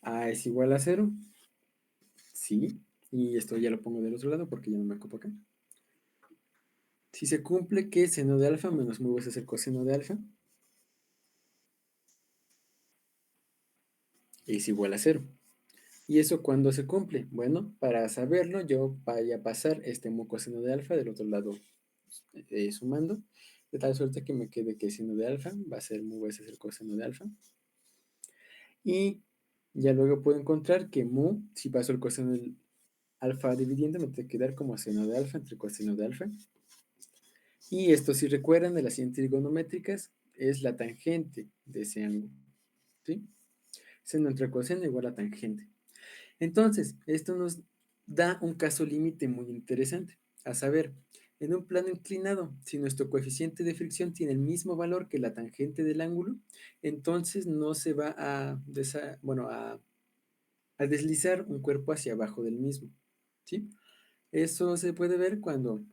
A es igual a 0, sí, y esto ya lo pongo del otro lado porque ya no me ocupo acá. Si se cumple que seno de alfa menos mu veces el coseno de alfa es igual a 0. ¿Y eso cuándo se cumple? Bueno, para saberlo, yo voy a pasar este mu coseno de alfa del otro lado sumando, de tal suerte que me quede que seno de alfa va a ser mu veces el coseno de alfa. Y ya luego puedo encontrar que mu, si paso el coseno del alfa dividiendo, me tiene que dar como seno de alfa entre coseno de alfa. Y esto, si recuerdan de las siguientes trigonométricas, es la tangente de ese ángulo, ¿sí? Seno entre coseno igual a tangente. Entonces, esto nos da un caso límite muy interesante, a saber, en un plano inclinado, si nuestro coeficiente de fricción tiene el mismo valor que la tangente del ángulo, entonces no se va a deslizar un cuerpo hacia abajo del mismo, ¿sí? Eso se puede ver cuando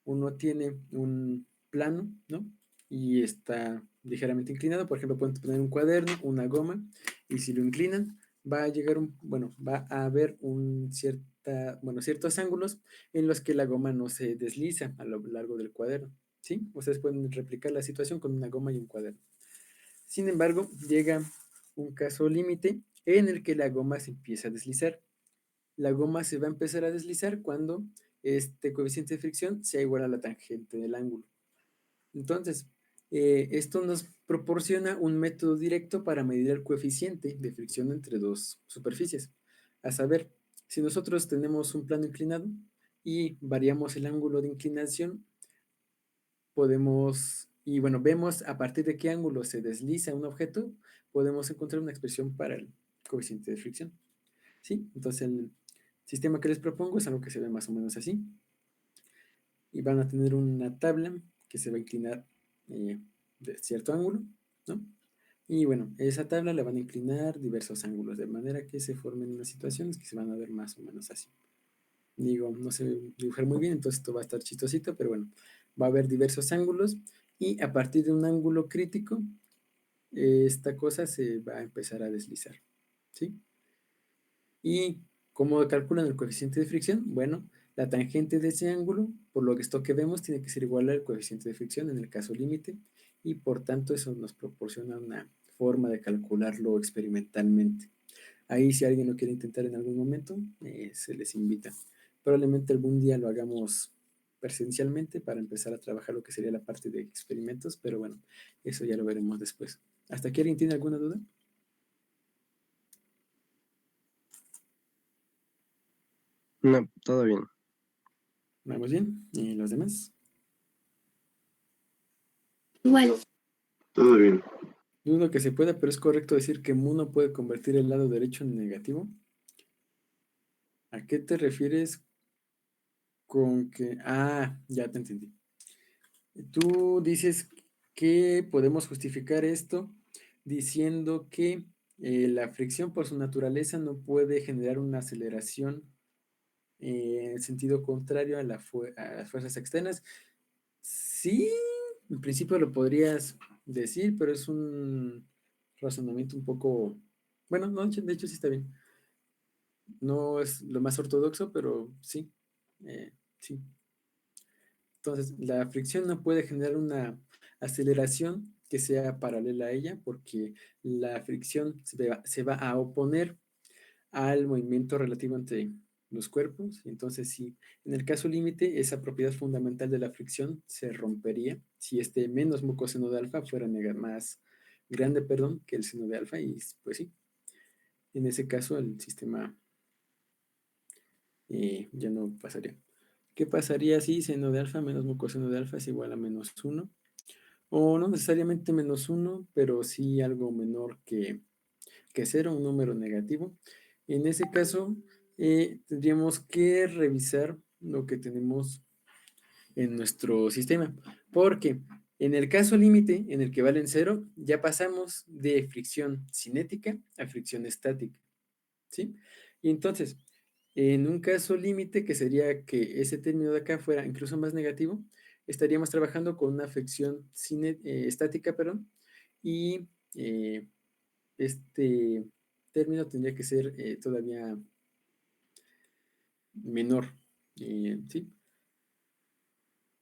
uno tiene un plano, ¿no? Y está ligeramente inclinado. Por ejemplo, pueden poner un cuaderno, una goma, y si lo inclinan, va a llegar va a haber ciertos ángulos en los que la goma no se desliza a lo largo del cuaderno, ¿sí? Ustedes pueden replicar la situación con una goma y un cuaderno. Sin embargo, llega un caso límite en el que la goma se empieza a deslizar. La goma se va a empezar a deslizar cuando este coeficiente de fricción sea igual a la tangente del ángulo. Entonces, esto nos proporciona un método directo para medir el coeficiente de fricción entre dos superficies. A saber, si nosotros tenemos un plano inclinado y variamos el ángulo de inclinación, vemos a partir de qué ángulo se desliza un objeto, podemos encontrar una expresión para el coeficiente de fricción. ¿Sí? Entonces, el sistema que les propongo es algo que se ve más o menos así. Y van a tener una tabla que se va a inclinar de cierto ángulo, ¿no? Y bueno, esa tabla la van a inclinar diversos ángulos, de manera que se formen unas situaciones que se van a ver más o menos así. Digo, no sé dibujar muy bien, entonces esto va a estar chistosito, pero bueno, va a haber diversos ángulos y a partir de un ángulo crítico, esta cosa se va a empezar a deslizar, ¿sí? ¿Y cómo calculan el coeficiente de fricción? Bueno, la tangente de ese ángulo, por lo que esto que vemos, tiene que ser igual al coeficiente de fricción en el caso límite, y por tanto eso nos proporciona una forma de calcularlo experimentalmente. Ahí si alguien lo quiere intentar en algún momento, se les invita. Probablemente algún día lo hagamos presencialmente para empezar a trabajar lo que sería la parte de experimentos, pero bueno, eso ya lo veremos después. ¿Hasta aquí alguien tiene alguna duda? No, todo bien. Vamos bien. ¿Y los demás? Igual, Todo bien. Dudo que se pueda, pero es correcto decir que mu no puede convertir el lado derecho en negativo. ¿A qué te refieres con que... Ah, ya te entendí. Tú dices que podemos justificar esto diciendo que la fricción por su naturaleza no puede generar una aceleración en sentido contrario a, a las fuerzas externas. Sí, en principio lo podrías decir, pero es un razonamiento un poco... Bueno, no, de hecho sí está bien. No es lo más ortodoxo, pero sí, sí. Entonces, la fricción no puede generar una aceleración que sea paralela a ella, porque la fricción se va a oponer al movimiento relativo entre los cuerpos. Y entonces, si en el caso límite, esa propiedad fundamental de la fricción se rompería si este menos mu coseno de alfa fuera más grande, perdón, que el seno de alfa. Y pues sí, en ese caso el sistema ya no pasaría. ¿Qué pasaría si seno de alfa menos mu coseno de alfa es igual a -1? O no necesariamente -1, pero sí algo menor que 0, un número negativo. En ese caso, tendríamos que revisar lo que tenemos en nuestro sistema, porque en el caso límite, en el que valen 0, ya pasamos de fricción cinética a fricción estática, ¿sí? Y entonces, en un caso límite, que sería que ese término de acá fuera incluso más negativo, estaríamos trabajando con una fricción estática, perdón, y este término tendría que ser todavía menor, ¿sí?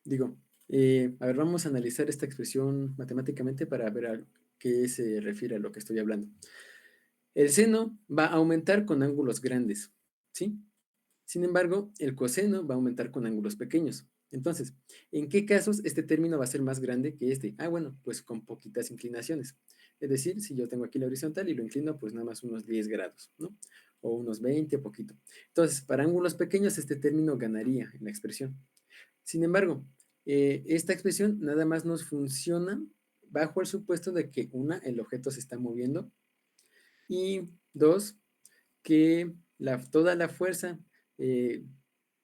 Digo, a ver, vamos a analizar esta expresión matemáticamente para ver a qué se refiere a lo que estoy hablando. El seno va a aumentar con ángulos grandes, ¿sí? Sin embargo, el coseno va a aumentar con ángulos pequeños. Entonces, ¿en qué casos este término va a ser más grande que este? Ah, bueno, pues con poquitas inclinaciones. Es decir, si yo tengo aquí la horizontal y lo inclino, pues nada más unos 10 grados, ¿no? O unos 20, poquito. Entonces, para ángulos pequeños, este término ganaría en la expresión. Sin embargo, esta expresión nada más nos funciona bajo el supuesto de que, una, el objeto se está moviendo y dos, que toda la fuerza eh,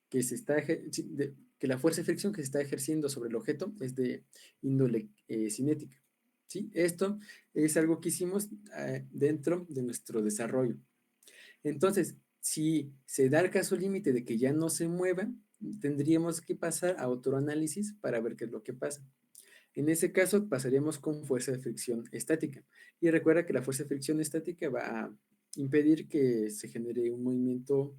que se está que la fuerza de fricción que se está ejerciendo sobre el objeto es de índole cinética. ¿Sí? Esto es algo que hicimos dentro de nuestro desarrollo. Entonces, si se da el caso límite de que ya no se mueva, tendríamos que pasar a otro análisis para ver qué es lo que pasa. En ese caso, pasaríamos con fuerza de fricción estática. Y recuerda que la fuerza de fricción estática va a impedir que se genere un movimiento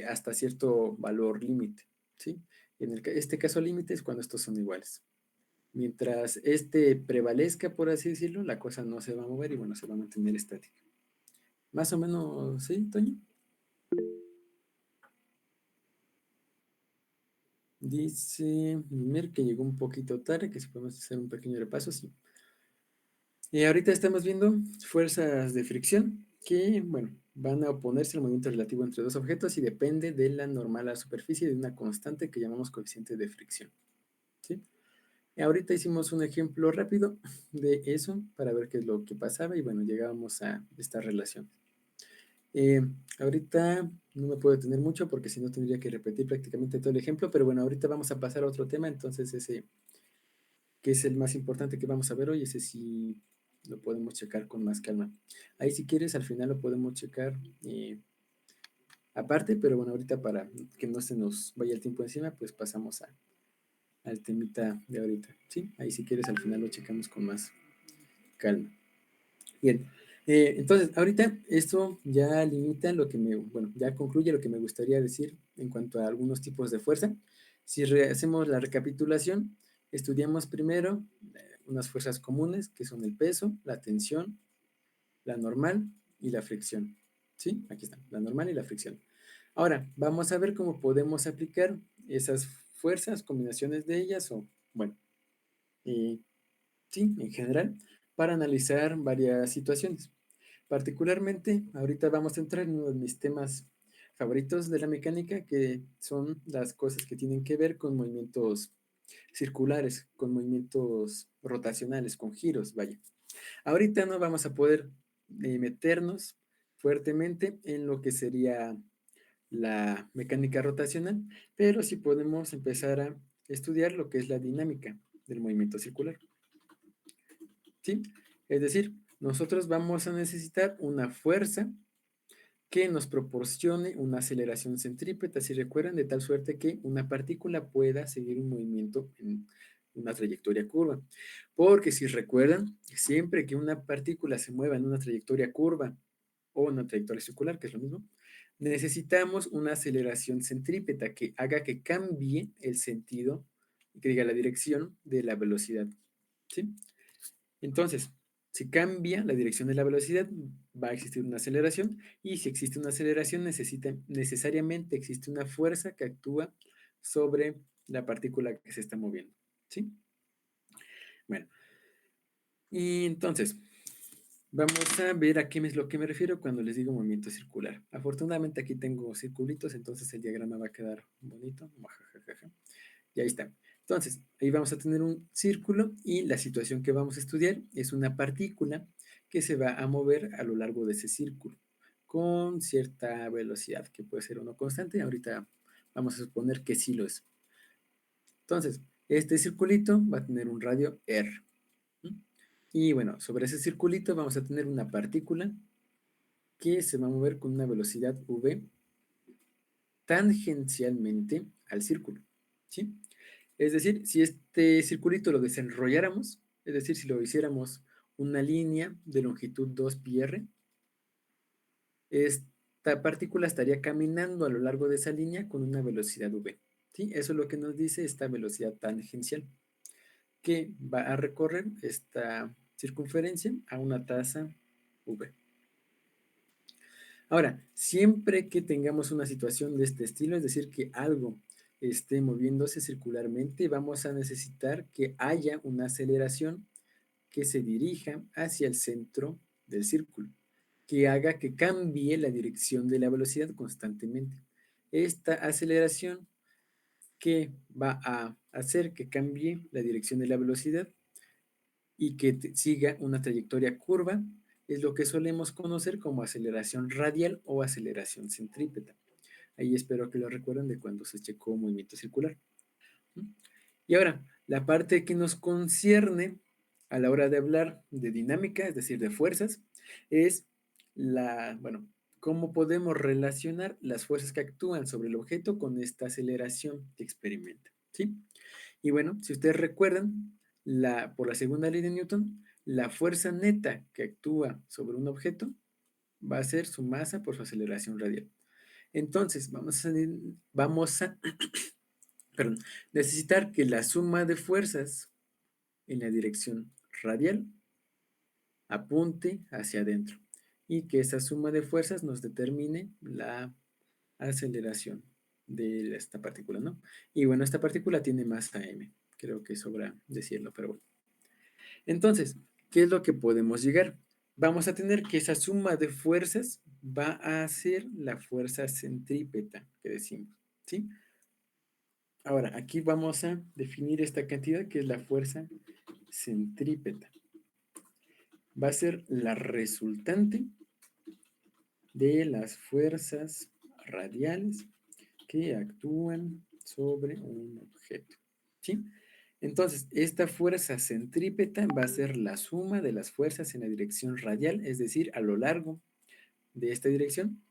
hasta cierto valor límite, ¿sí? En este caso límite es cuando estos son iguales. Mientras este prevalezca, por así decirlo, la cosa no se va a mover y bueno, se va a mantener estática. Más o menos, ¿sí, Toño? Dice Mir que llegó un poquito tarde, que si podemos hacer un pequeño repaso, sí. Ahorita estamos viendo fuerzas de fricción que, bueno, van a oponerse al movimiento relativo entre dos objetos y depende de la normal a la superficie de una constante que llamamos coeficiente de fricción, ¿sí? Ahorita hicimos un ejemplo rápido de eso para ver qué es lo que pasaba y bueno, llegábamos a esta relación. Ahorita no me puedo detener mucho porque si no tendría que repetir prácticamente todo el ejemplo, pero bueno, ahorita vamos a pasar a otro tema, entonces ese que es el más importante que vamos a ver hoy, ese sí lo podemos checar con más calma. Ahí si quieres, al final lo podemos checar aparte, pero bueno, ahorita para que no se nos vaya el tiempo encima, pues pasamos al temita de ahorita, ¿sí? Ahí si quieres, al final lo checamos con más calma. Bien, entonces, ahorita esto ya limita lo que bueno, ya concluye lo que me gustaría decir en cuanto a algunos tipos de fuerza. Si hacemos la recapitulación, estudiamos primero unas fuerzas comunes que son el peso, la tensión, la normal y la fricción. ¿Sí? Aquí están, la normal y la fricción. Ahora, vamos a ver cómo podemos aplicar esas fuerzas, combinaciones de ellas o, bueno, sí, en general, para analizar varias situaciones. Particularmente, ahorita vamos a entrar en uno de mis temas favoritos de la mecánica, que son las cosas que tienen que ver con movimientos circulares, con movimientos rotacionales, con giros, vaya. Ahorita no vamos a poder meternos fuertemente en lo que sería la mecánica rotacional, pero sí podemos empezar a estudiar lo que es la dinámica del movimiento circular. ¿Sí? Es decir, nosotros vamos a necesitar una fuerza que nos proporcione una aceleración centrípeta, si recuerdan, de tal suerte que una partícula pueda seguir un movimiento en una trayectoria curva. Porque si recuerdan, siempre que una partícula se mueva en una trayectoria curva o una trayectoria circular, que es lo mismo, necesitamos una aceleración centrípeta que haga que cambie el sentido, que diga la dirección de la velocidad. ¿Sí? Entonces, si cambia la dirección de la velocidad, va a existir una aceleración, y si existe una aceleración, necesariamente existe una fuerza que actúa sobre la partícula que se está moviendo. ¿Sí? Bueno, y entonces, vamos a ver a qué es lo que me refiero cuando les digo movimiento circular. Afortunadamente aquí tengo circulitos, entonces el diagrama va a quedar bonito. Y ahí está. Entonces, ahí vamos a tener un círculo y la situación que vamos a estudiar es una partícula que se va a mover a lo largo de ese círculo con cierta velocidad, que puede ser o no constante. Ahorita vamos a suponer que sí lo es. Entonces, este circulito va a tener un radio R. Y bueno, sobre ese circulito vamos a tener una partícula que se va a mover con una velocidad v tangencialmente al círculo. ¿Sí? Es decir, si este circulito lo desenrolláramos, es decir, si lo hiciéramos una línea de longitud 2πr, esta partícula estaría caminando a lo largo de esa línea con una velocidad v. ¿Sí? Eso es lo que nos dice esta velocidad tangencial, que va a recorrer esta circunferencia a una tasa v. Ahora, siempre que tengamos una situación de este estilo, es decir, que algo esté moviéndose circularmente, vamos a necesitar que haya una aceleración que se dirija hacia el centro del círculo, que haga que cambie la dirección de la velocidad constantemente. Esta aceleración que va a hacer que cambie la dirección de la velocidad y que siga una trayectoria curva es lo que solemos conocer como aceleración radial o aceleración centrípeta. Ahí espero que lo recuerden de cuando se checó movimiento circular. Y ahora, la parte que nos concierne a la hora de hablar de dinámica, es decir, de fuerzas, es bueno, cómo podemos relacionar las fuerzas que actúan sobre el objeto con esta aceleración que experimenta, ¿sí? Y bueno, si ustedes recuerdan, por la segunda ley de Newton, la fuerza neta que actúa sobre un objeto va a ser su masa por su aceleración radial. Entonces, vamos a perdón, necesitar que la suma de fuerzas en la dirección radial apunte hacia adentro y que esa suma de fuerzas nos determine la aceleración de esta partícula, ¿no? Y bueno, esta partícula tiene masa m, creo que sobra decirlo, pero bueno. Entonces, ¿qué es lo que podemos llegar? Vamos a tener que esa suma de fuerzas va a ser la fuerza centrípeta que decimos, ¿sí? Ahora, aquí vamos a definir esta cantidad que es la fuerza centrípeta. Va a ser la resultante de las fuerzas radiales que actúan sobre un objeto, ¿sí? Entonces, esta fuerza centrípeta va a ser la suma de las fuerzas en la dirección radial, es decir, a lo largo de esta dirección,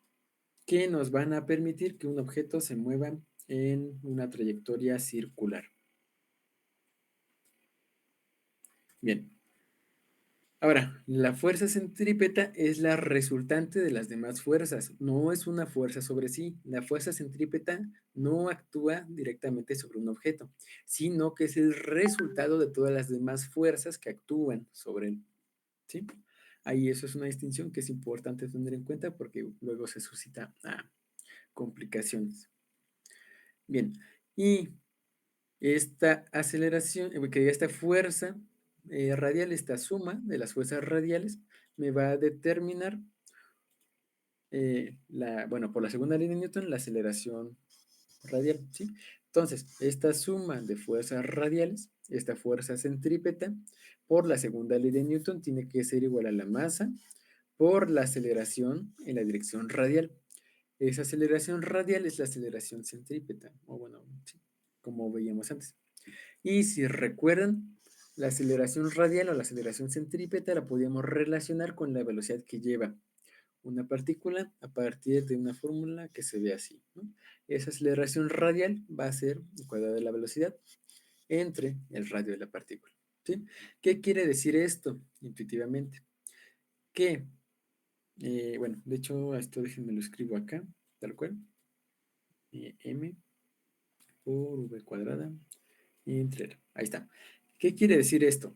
que nos van a permitir que un objeto se mueva en una trayectoria circular. Bien. Ahora, la fuerza centrípeta es la resultante de las demás fuerzas, no es una fuerza sobre sí. La fuerza centrípeta no actúa directamente sobre un objeto, sino que es el resultado de todas las demás fuerzas que actúan sobre él, ¿sí? Ahí eso es una distinción que es importante tener en cuenta porque luego se suscita complicaciones. Bien, y esta aceleración, que esta fuerza radial, esta suma de las fuerzas radiales, me va a determinar, bueno, por la segunda ley de Newton, la aceleración radial, ¿sí? Entonces, esta suma de fuerzas radiales, esta fuerza centrípeta, por la segunda ley de Newton, tiene que ser igual a la masa por la aceleración en la dirección radial. Esa aceleración radial es la aceleración centrípeta, o bueno, sí, como veíamos antes. Y si recuerdan, la aceleración radial o la aceleración centrípeta la podíamos relacionar con la velocidad que lleva una partícula a partir de una fórmula que se ve así, ¿no? Esa aceleración radial va a ser el cuadrado de la velocidad entre el radio de la partícula, ¿sí? ¿Qué quiere decir esto intuitivamente? Que, bueno, de hecho, esto déjenme lo escribo acá, tal cual, m por v cuadrada entre R. Ahí está. ¿Qué quiere decir esto?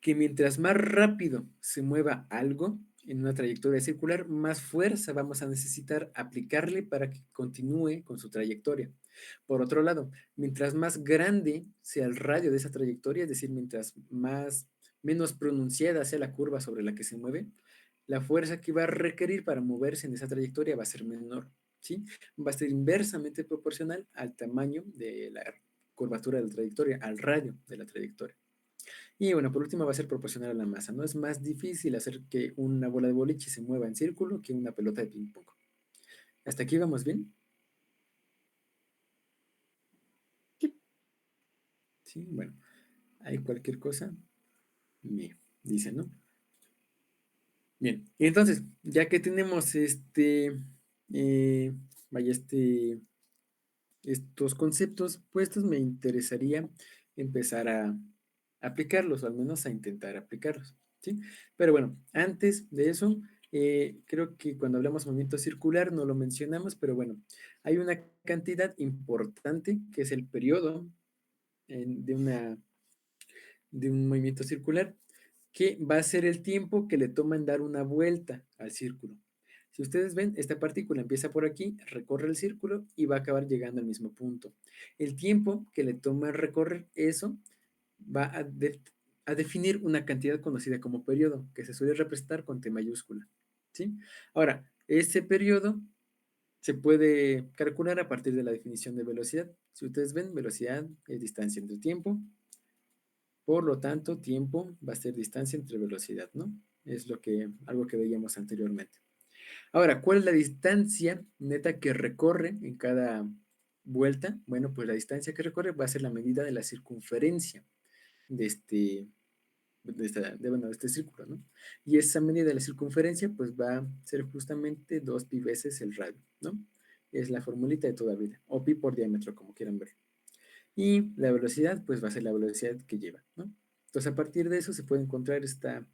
Que mientras más rápido se mueva algo en una trayectoria circular, más fuerza vamos a necesitar aplicarle para que continúe con su trayectoria. Por otro lado, mientras más grande sea el radio de esa trayectoria, es decir, mientras menos pronunciada sea la curva sobre la que se mueve, la fuerza que va a requerir para moverse en esa trayectoria va a ser menor, ¿sí? Va a ser inversamente proporcional al tamaño de la curvatura de la trayectoria, al radio de la trayectoria. Y bueno, por último va a ser proporcional a la masa. No es más difícil hacer que una bola de boliche se mueva en círculo que una pelota de ping pong. ¿Hasta aquí vamos bien? Sí, bueno, hay cualquier cosa, me dice, ¿no? Bien, y entonces, ya que tenemos eh, vaya, estos conceptos puestos, me interesaría empezar a aplicarlos, o al menos a intentar aplicarlos, ¿sí? Pero bueno, antes de eso, creo que cuando hablamos de movimiento circular no lo mencionamos, pero bueno, hay una cantidad importante que es el periodo de un movimiento circular, que va a ser el tiempo que le toma en dar una vuelta al círculo. Si ustedes ven, esta partícula empieza por aquí, recorre el círculo y va a acabar llegando al mismo punto. El tiempo que le toma recorrer eso va a definir una cantidad conocida como periodo, que se suele representar con T mayúscula, ¿sí? Ahora, ese periodo se puede calcular a partir de la definición de velocidad. Si ustedes ven, velocidad es distancia entre tiempo, por lo tanto, tiempo va a ser distancia entre velocidad, ¿no? Es algo que veíamos anteriormente. Ahora, ¿cuál es la distancia neta que recorre en cada vuelta? Bueno, pues la distancia que recorre va a ser la medida de la circunferencia de de este círculo, ¿no? Y esa medida de la circunferencia, pues va a ser justamente 2pi veces el radio, ¿no? Es la formulita de toda vida, o pi por diámetro, como quieran ver. Y la velocidad, pues va a ser la velocidad que lleva, ¿no? Entonces, a partir de eso se puede encontrar esta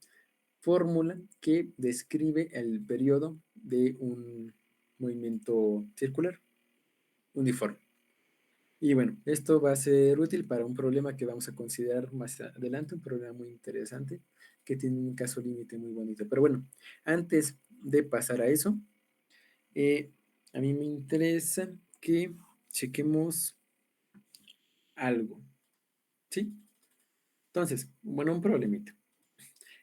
fórmula que describe el periodo de un movimiento circular uniforme. Y bueno, esto va a ser útil para un problema que vamos a considerar más adelante, un problema muy interesante que tiene un caso límite muy bonito. Pero bueno, antes de pasar a eso, eh, a mí me interesa que chequemos algo, ¿sí? Entonces, bueno, un problemita.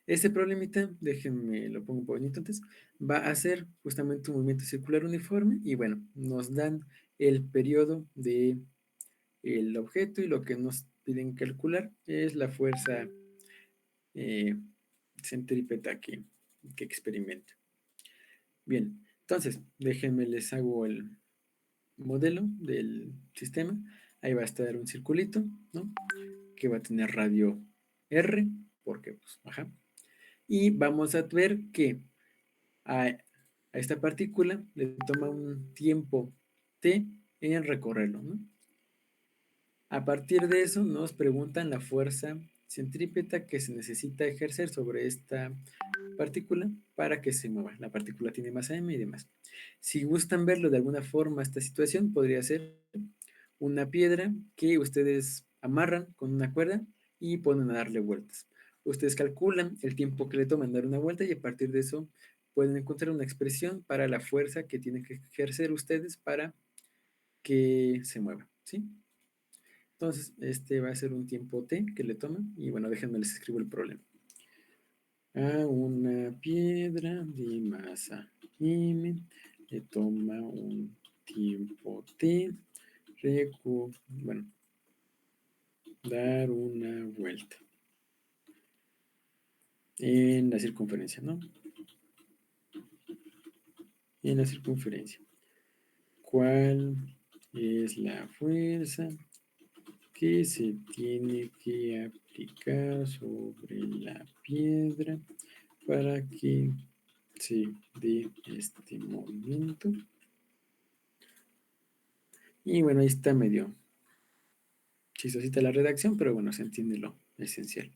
Este problemita, déjenme lo pongo un bonito antes, va a ser justamente un movimiento circular uniforme y bueno, nos dan el periodo de el objeto y lo que nos piden calcular es la fuerza eh, centrípeta que experimenta. Bien, entonces, déjenme les hago el modelo del sistema. Ahí va a estar un circulito, ¿no? Que va a tener radio R, porque, pues, ajá. Y vamos a ver que a esta partícula le toma un tiempo t en recorrerlo, ¿no? A partir de eso nos preguntan la fuerza centrípeta que se necesita ejercer sobre esta partícula para que se mueva. La partícula tiene masa m y demás. Si gustan verlo de alguna forma, esta situación podría ser una piedra que ustedes amarran con una cuerda y ponen a darle vueltas. Ustedes calculan el tiempo que le toma en dar una vuelta y a partir de eso pueden encontrar una expresión para la fuerza que tienen que ejercer ustedes para que se mueva, ¿sí? Entonces, este va a ser un tiempo t que le toma y bueno, déjenme les escribo el problema. A una piedra de masa m le toma un tiempo t bueno, dar una vuelta en la circunferencia, ¿no? En la circunferencia. ¿Cuál es la fuerza que se tiene que aplicar sobre la piedra para que se dé este movimiento? Y bueno, ahí está medio chistosita la redacción, pero bueno, se entiende lo esencial.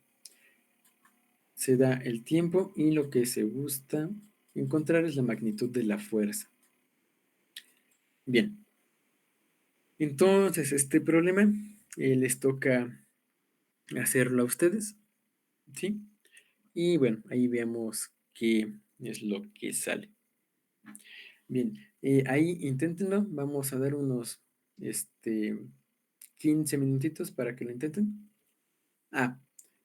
Se da el tiempo y lo que se busca encontrar es la magnitud de la fuerza. Bien, entonces este problema les toca hacerlo a ustedes, ¿sí? Y bueno, ahí vemos qué es lo que sale. Bien, ahí inténtenlo, vamos a dar unos 15 minutitos para que lo intenten. Ah,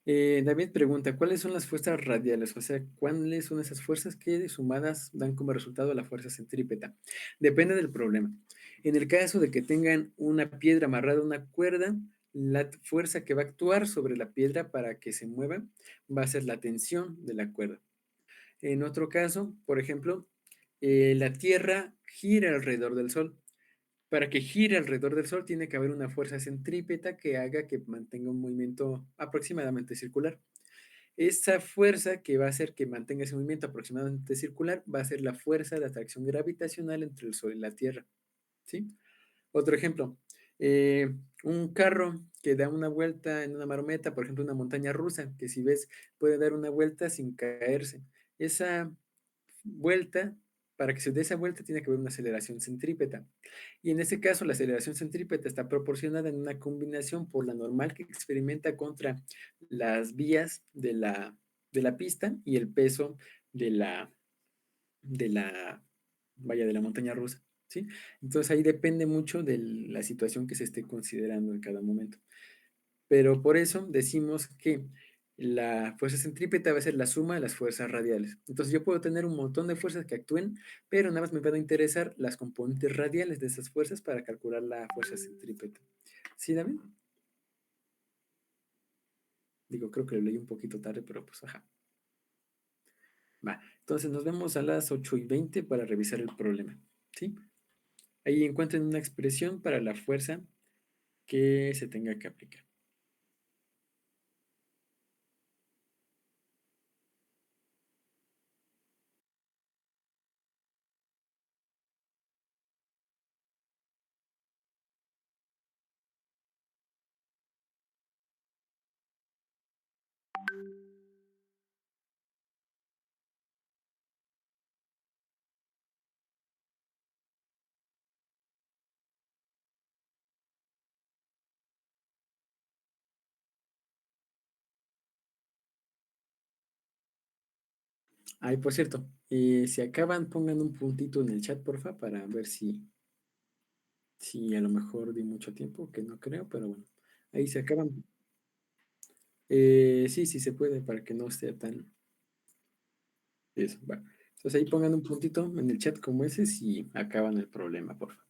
David pregunta, ¿cuáles son las fuerzas radiales? O sea, ¿cuáles son esas fuerzas que sumadas dan como resultado la fuerza centrípeta? Depende del problema. En el caso de que tengan una piedra amarrada a una cuerda, la fuerza que va a actuar sobre la piedra para que se mueva va a ser la tensión de la cuerda. En otro caso, por ejemplo, la Tierra gira alrededor del Sol. Para que gire alrededor del Sol tiene que haber una fuerza centrípeta que haga que mantenga un movimiento aproximadamente circular. Esa fuerza que va a hacer que mantenga ese movimiento aproximadamente circular va a ser la fuerza de atracción gravitacional entre el Sol y la Tierra, ¿sí? Otro ejemplo, un carro que da una vuelta en una marometa, por ejemplo, una montaña rusa, que si ves puede dar una vuelta sin caerse. Esa vuelta, para que se dé esa vuelta, tiene que haber una aceleración centrípeta. Y en este caso, la aceleración centrípeta está proporcionada en una combinación por la normal que experimenta contra las vías de la pista y el peso de la montaña rusa, ¿sí? Entonces ahí depende mucho de la situación que se esté considerando en cada momento. Pero por eso decimos que la fuerza centrípeta va a ser la suma de las fuerzas radiales. Entonces yo puedo tener un montón de fuerzas que actúen, pero nada más me van a interesar las componentes radiales de esas fuerzas para calcular la fuerza centrípeta. ¿Sí, David? Digo, creo que lo leí un poquito tarde, pero pues ajá. Va, entonces nos vemos a las 8:20 para revisar el problema, ¿sí? Ahí encuentren una expresión para la fuerza que se tenga que aplicar. Ay, por cierto, si acaban, pongan un puntito en el chat, porfa, para ver si a lo mejor di mucho tiempo, que no creo, pero bueno, ahí se acaban. Sí, sí se puede, para que no sea tan eso, va. Entonces ahí pongan un puntito en el chat como ese si acaban el problema, porfa.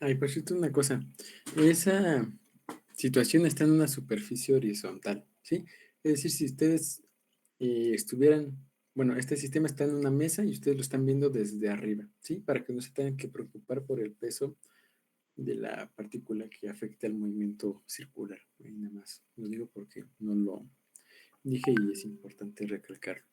Ay, por cierto, una cosa. Esa situación está en una superficie horizontal, ¿sí? Es decir, si ustedes estuvieran, bueno, este sistema está en una mesa y ustedes lo están viendo desde arriba, ¿sí? Para que no se tengan que preocupar por el peso de la partícula que afecta al movimiento circular. Ahí nada más lo digo porque no lo dije y es importante recalcarlo.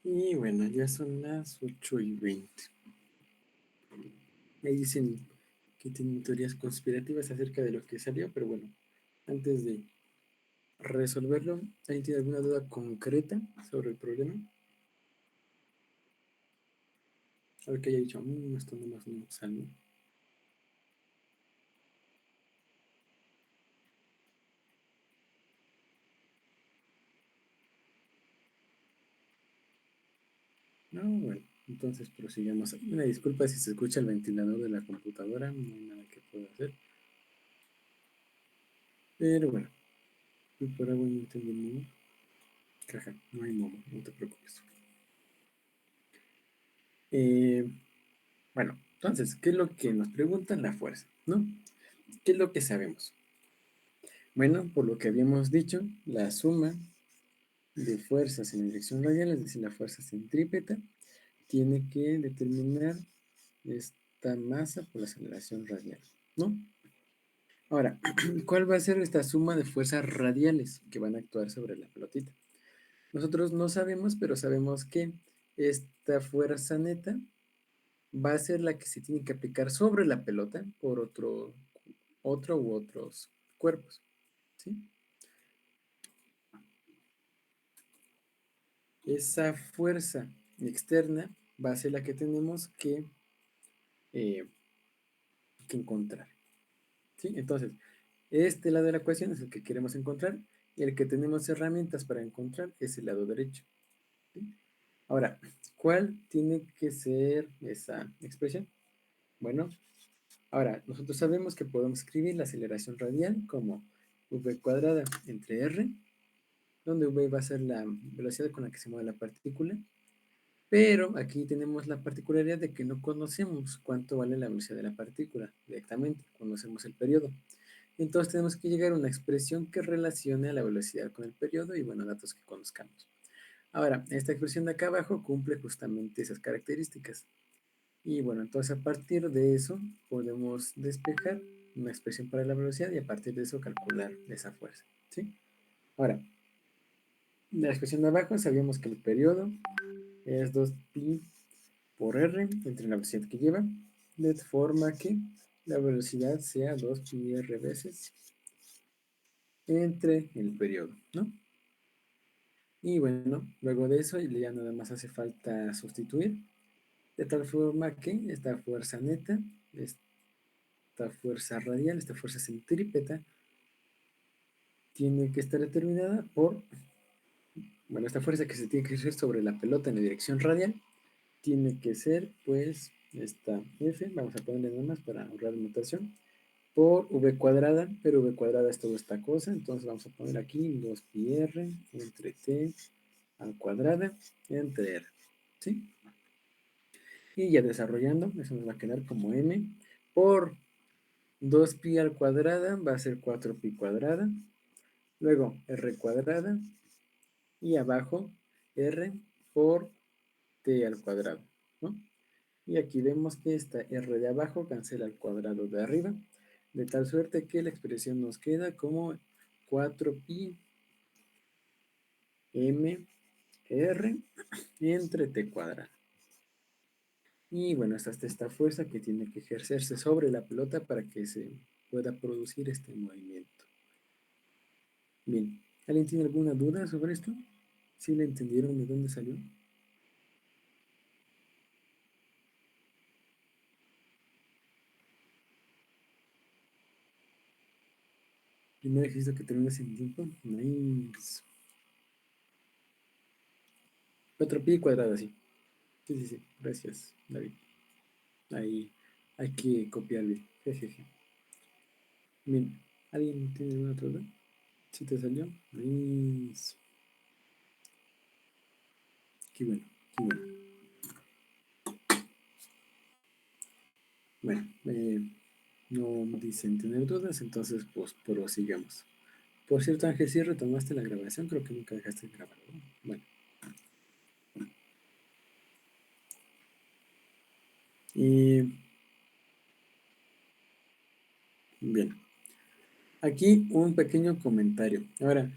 Y bueno, ya son las 8:20. Ahí dicen que tienen teorías conspirativas acerca de lo que salió, pero bueno, antes de resolverlo, ¿alguien tiene alguna duda concreta sobre el problema? A ver que haya dicho, esto no más no salió. No, bueno, entonces prosigamos. Una disculpa si se escucha el ventilador de la computadora, no hay nada que pueda hacer. Pero bueno, y por agua no entendí momo. Caja, no hay momo, no te preocupes. Eh, bueno, entonces, ¿qué es lo que nos preguntan la fuerza? ¿No? ¿Qué es lo que sabemos? Bueno, por lo que habíamos dicho, la suma de fuerzas en dirección radial, es decir, la fuerza centrípeta, tiene que determinar esta masa por la aceleración radial, ¿no? Ahora, ¿cuál va a ser esta suma de fuerzas radiales que van a actuar sobre la pelotita? Nosotros no sabemos, pero sabemos que esta fuerza neta va a ser la que se tiene que aplicar sobre la pelota por otro u otros cuerpos, ¿sí? Esa fuerza externa va a ser la que tenemos eh, que encontrar, ¿sí? Entonces, este lado de la ecuación es el que queremos encontrar y el que tenemos herramientas para encontrar es el lado derecho, ¿sí? Ahora, ¿cuál tiene que ser esa expresión? Bueno, ahora, nosotros sabemos que podemos escribir la aceleración radial como v cuadrada entre r, donde v va a ser la velocidad con la que se mueve la partícula, pero aquí tenemos la particularidad de que no conocemos cuánto vale la velocidad de la partícula directamente, conocemos el periodo. Entonces tenemos que llegar a una expresión que relacione a la velocidad con el periodo y, bueno, datos que conozcamos. Ahora, esta expresión de acá abajo cumple justamente esas características. Y bueno, entonces a partir de eso podemos despejar una expresión para la velocidad y a partir de eso calcular esa fuerza, ¿sí? Ahora, de la expresión de abajo sabíamos que el periodo es 2pi por r entre la velocidad que lleva, de forma que la velocidad sea 2pi r veces entre el periodo, ¿no? Y bueno, luego de eso ya nada más hace falta sustituir, de tal forma que esta fuerza neta, esta fuerza radial, esta fuerza centrípeta, tiene que estar determinada por, bueno, esta fuerza que se tiene que ejercer sobre la pelota en la dirección radial, tiene que ser, pues, esta F, vamos a ponerle nada más para ahorrar notación, por V cuadrada, pero V cuadrada es toda esta cosa, entonces vamos a poner aquí 2πr entre T al cuadrada entre R, ¿sí? Y ya desarrollando, eso nos va a quedar como M por 2pi al cuadrada, va a ser 4pi cuadrada, luego R cuadrada, y abajo R por T al cuadrado, ¿no? Y aquí vemos que esta R de abajo cancela el cuadrado de arriba, de tal suerte que la expresión nos queda como 4pi m r entre t cuadrado. Y bueno, esta es esta fuerza que tiene que ejercerse sobre la pelota para que se pueda producir este movimiento. Bien, ¿alguien tiene alguna duda sobre esto? ¿Sí le entendieron de dónde salió? Primer ejercicio que termina sin tiempo. Nice. 4pi cuadrado, sí. Sí, sí, sí. Gracias, David. Ahí hay que copiar bien. Jejeje. Bien. ¿Alguien tiene alguna otra duda? ¿Sí te salió? Nice. Qué bueno, qué bueno. Bueno, no dicen tener dudas, entonces pues prosigamos. Por cierto, Ángel, si retomaste la grabación, creo que nunca dejaste de grabar, ¿no? Bueno. Y bien. Aquí un pequeño comentario. Ahora,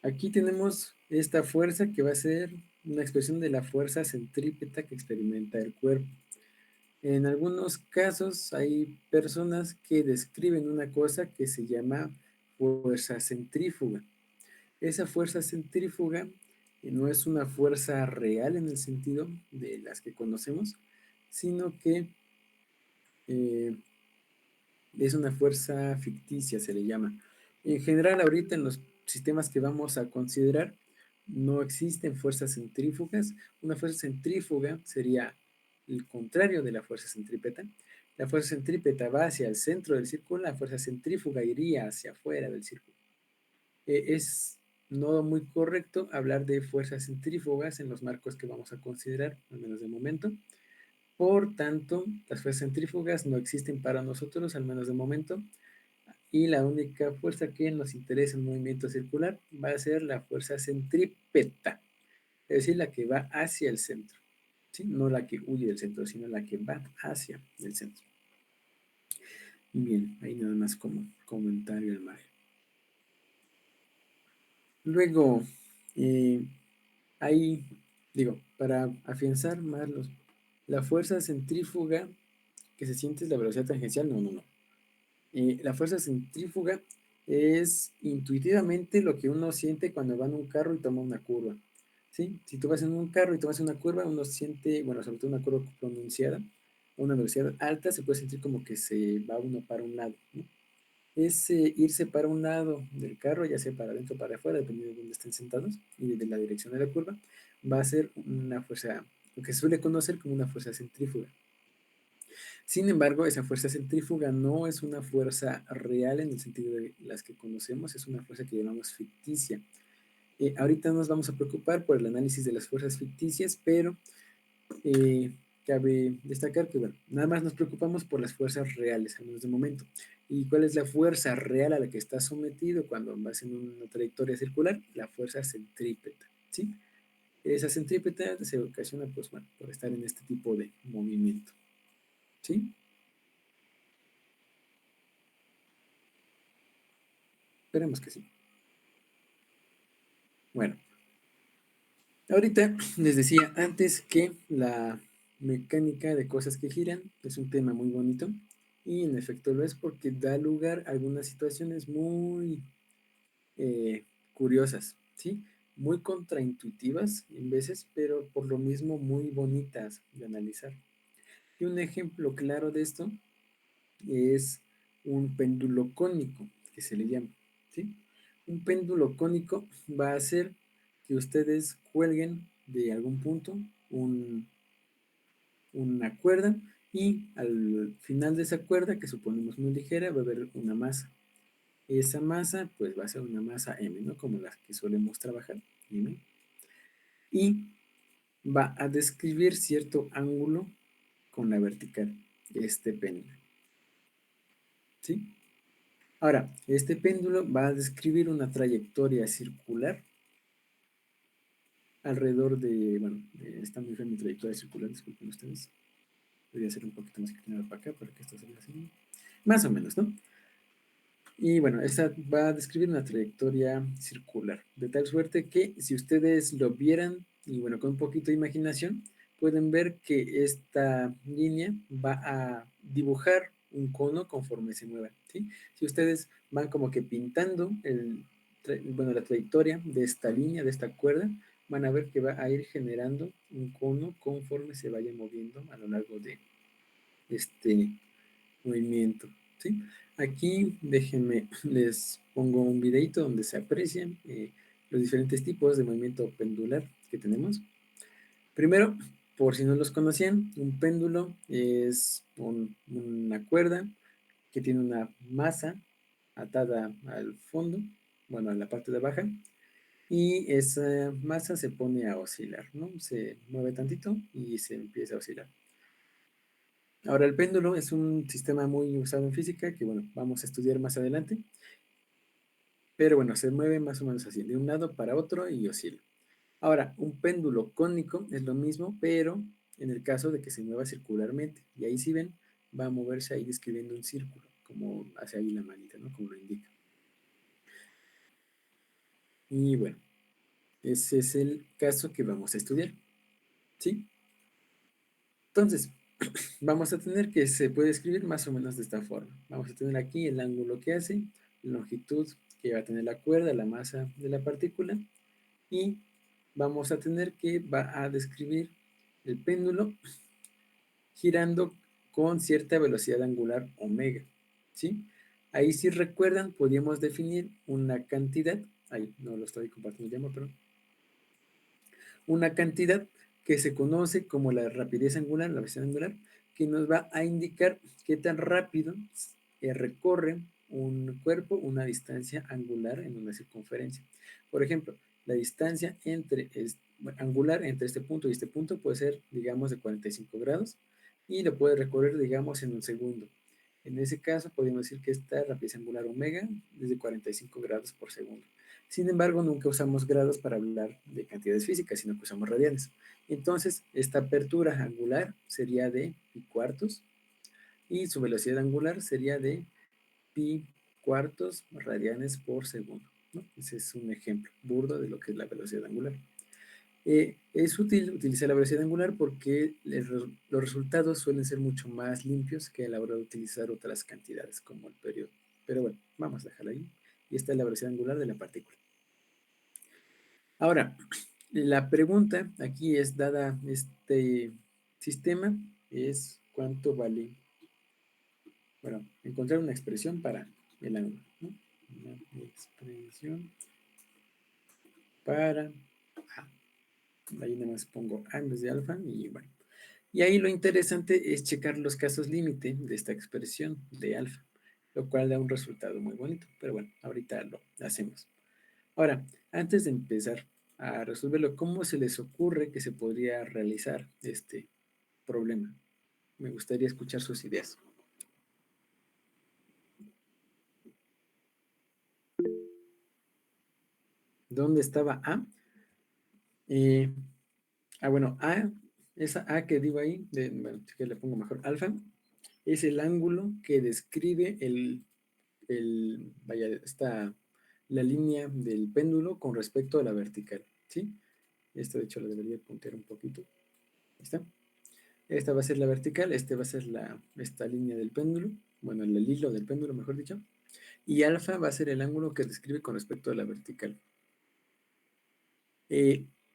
aquí tenemos esta fuerza que va a ser una expresión de la fuerza centrípeta que experimenta el cuerpo. En algunos casos hay personas que describen una cosa que se llama fuerza centrífuga. Esa fuerza centrífuga no es una fuerza real en el sentido de las que conocemos, sino que eh, es una fuerza ficticia, se le llama. En general, ahorita en los sistemas que vamos a considerar, no existen fuerzas centrífugas. Una fuerza centrífuga sería el contrario de la fuerza centrípeta. La fuerza centrípeta va hacia el centro del círculo, la fuerza centrífuga iría hacia afuera del círculo. Es no muy correcto hablar de fuerzas centrífugas en los marcos que vamos a considerar, al menos de momento. Por tanto, las fuerzas centrífugas no existen para nosotros, al menos de momento, y la única fuerza que nos interesa en movimiento circular va a ser la fuerza centrípeta, es decir, la que va hacia el centro, ¿sí? No la que huye del centro, sino la que va hacia el centro. Bien, ahí nada más como comentario al margen. Luego, ahí, digo, para afianzar más la fuerza centrífuga que se siente es la velocidad tangencial, no. La fuerza centrífuga es intuitivamente lo que uno siente cuando va en un carro y toma una curva, ¿sí? Si tú vas en un carro y tomas una curva, uno siente, bueno, sobre todo una curva pronunciada, a una velocidad alta, se puede sentir como que se va uno para un lado, ¿no? Es irse para un lado del carro, ya sea para adentro o para afuera, dependiendo de dónde estén sentados y de la dirección de la curva, va a ser una fuerza, lo que se suele conocer como una fuerza centrífuga. Sin embargo, esa fuerza centrífuga no es una fuerza real en el sentido de las que conocemos, es una fuerza que llamamos ficticia. Ahorita nos vamos a preocupar por el análisis de las fuerzas ficticias, pero cabe destacar que, bueno, nada más nos preocupamos por las fuerzas reales, al menos de momento. ¿Y cuál es la fuerza real a la que está sometido cuando vas en una trayectoria circular? La fuerza centrípeta, ¿sí? Esa centrípeta se ocasiona, pues bueno, por estar en este tipo de movimiento. ¿Sí? Esperemos que sí. Bueno, ahorita les decía antes que la mecánica de cosas que giran es un tema muy bonito y en efecto lo es porque da lugar a algunas situaciones muy curiosas, ¿sí? Muy contraintuitivas en veces, pero por lo mismo muy bonitas de analizar. Y un ejemplo claro de esto es un péndulo cónico, que se le llama, ¿sí? Un péndulo cónico va a hacer que ustedes cuelguen de algún punto una cuerda y al final de esa cuerda, que suponemos muy ligera, va a haber una masa. Esa masa, pues va a ser una masa M, ¿no? Como las que solemos trabajar, M. Y va a describir cierto ángulo con la vertical, este péndulo, ¿sí? Ahora, este péndulo va a describir una trayectoria circular alrededor de, bueno, está muy fea mi trayectoria circular, disculpen ustedes. Voy a hacer un poquito más inclinado para acá para que esto salga así. Más o menos, ¿no? Y bueno, esta va a describir una trayectoria circular, de tal suerte que si ustedes lo vieran, y bueno, con un poquito de imaginación, pueden ver que esta línea va a dibujar un cono conforme se mueva, ¿sí? Si ustedes van como que pintando bueno, la trayectoria de esta línea, de esta cuerda, van a ver que va a ir generando un cono conforme se vaya moviendo a lo largo de este movimiento, ¿sí? Aquí déjenme, les pongo un videito donde se aprecian los diferentes tipos de movimiento pendular que tenemos. Primero, por si no los conocían, un péndulo es una cuerda que tiene una masa atada al fondo, bueno, a la parte de abajo, y esa masa se pone a oscilar, ¿no? Se mueve tantito y se empieza a oscilar. Ahora, el péndulo es un sistema muy usado en física que, bueno, vamos a estudiar más adelante, pero bueno, se mueve más o menos así, de un lado para otro y oscila. Ahora, un péndulo cónico es lo mismo, pero en el caso de que se mueva circularmente, y ahí si ven, va a moverse ahí describiendo un círculo, como hace ahí la manita, ¿no? Como lo indica. Y bueno, ese es el caso que vamos a estudiar, ¿sí? Entonces, vamos a tener que se puede escribir más o menos de esta forma. Vamos a tener aquí el ángulo que hace, la longitud que va a tener la cuerda, la masa de la partícula, y vamos a tener que va a describir el péndulo girando con cierta velocidad angular omega, ¿sí? Ahí si recuerdan, podíamos definir una cantidad, ahí no lo estoy compartiendo llama, pero una cantidad que se conoce como la rapidez angular, la velocidad angular, que nos va a indicar qué tan rápido recorre un cuerpo una distancia angular en una circunferencia. Por ejemplo, la distancia angular entre este punto y este punto puede ser, digamos, de 45 grados y lo puede recorrer, digamos, en un segundo. En ese caso, podemos decir que esta rapidez angular omega es de 45 grados por segundo. Sin embargo, nunca usamos grados para hablar de cantidades físicas, sino que usamos radianes. Entonces, esta apertura angular sería de pi cuartos y su velocidad angular sería de pi cuartos radianes por segundo, ¿no? Ese es un ejemplo burdo de lo que es la velocidad angular. Es útil utilizar la velocidad angular porque los resultados suelen ser mucho más limpios que a la hora de utilizar otras cantidades como el periodo. Pero bueno, vamos a dejarlo ahí. Y esta es la velocidad angular de la partícula. Ahora, la pregunta aquí es, dada este sistema, es cuánto vale, bueno, encontrar una expresión para el ángulo, ¿no? Una expresión para A. Ahí nada más pongo A en vez de alfa y bueno. Y ahí lo interesante es checar los casos límite de esta expresión de alfa, lo cual da un resultado muy bonito. Pero bueno, ahorita lo hacemos. Ahora, antes de empezar a resolverlo, ¿cómo se les ocurre que se podría realizar este problema? Me gustaría escuchar sus ideas. ¿Dónde estaba A? Bueno, esa A que digo ahí, bueno, que le pongo mejor alfa, es el ángulo que describe vaya, la línea del péndulo con respecto a la vertical, ¿sí? Esto de hecho lo debería puntear un poquito. Ahí está. Esta va a ser la vertical, este va a ser esta línea del péndulo, bueno, el hilo del péndulo, mejor dicho. Y alfa va a ser el ángulo que describe con respecto a la vertical.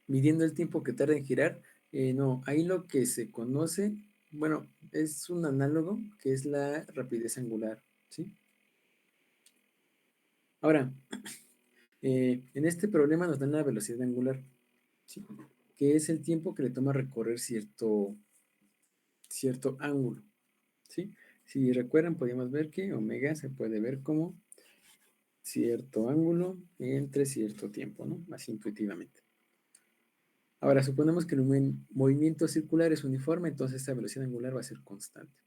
Midiendo el tiempo que tarda en girar, no, ahí lo que se conoce, bueno, es un análogo que es la rapidez angular, ¿sí? Ahora, en este problema nos dan la velocidad angular, ¿sí? Que es el tiempo que le toma recorrer cierto ángulo, ¿sí? Si recuerdan, podríamos ver que omega se puede ver como cierto ángulo entre cierto tiempo, ¿no? Así intuitivamente. Ahora, suponemos que el movimiento circular es uniforme, entonces esta velocidad angular va a ser constante.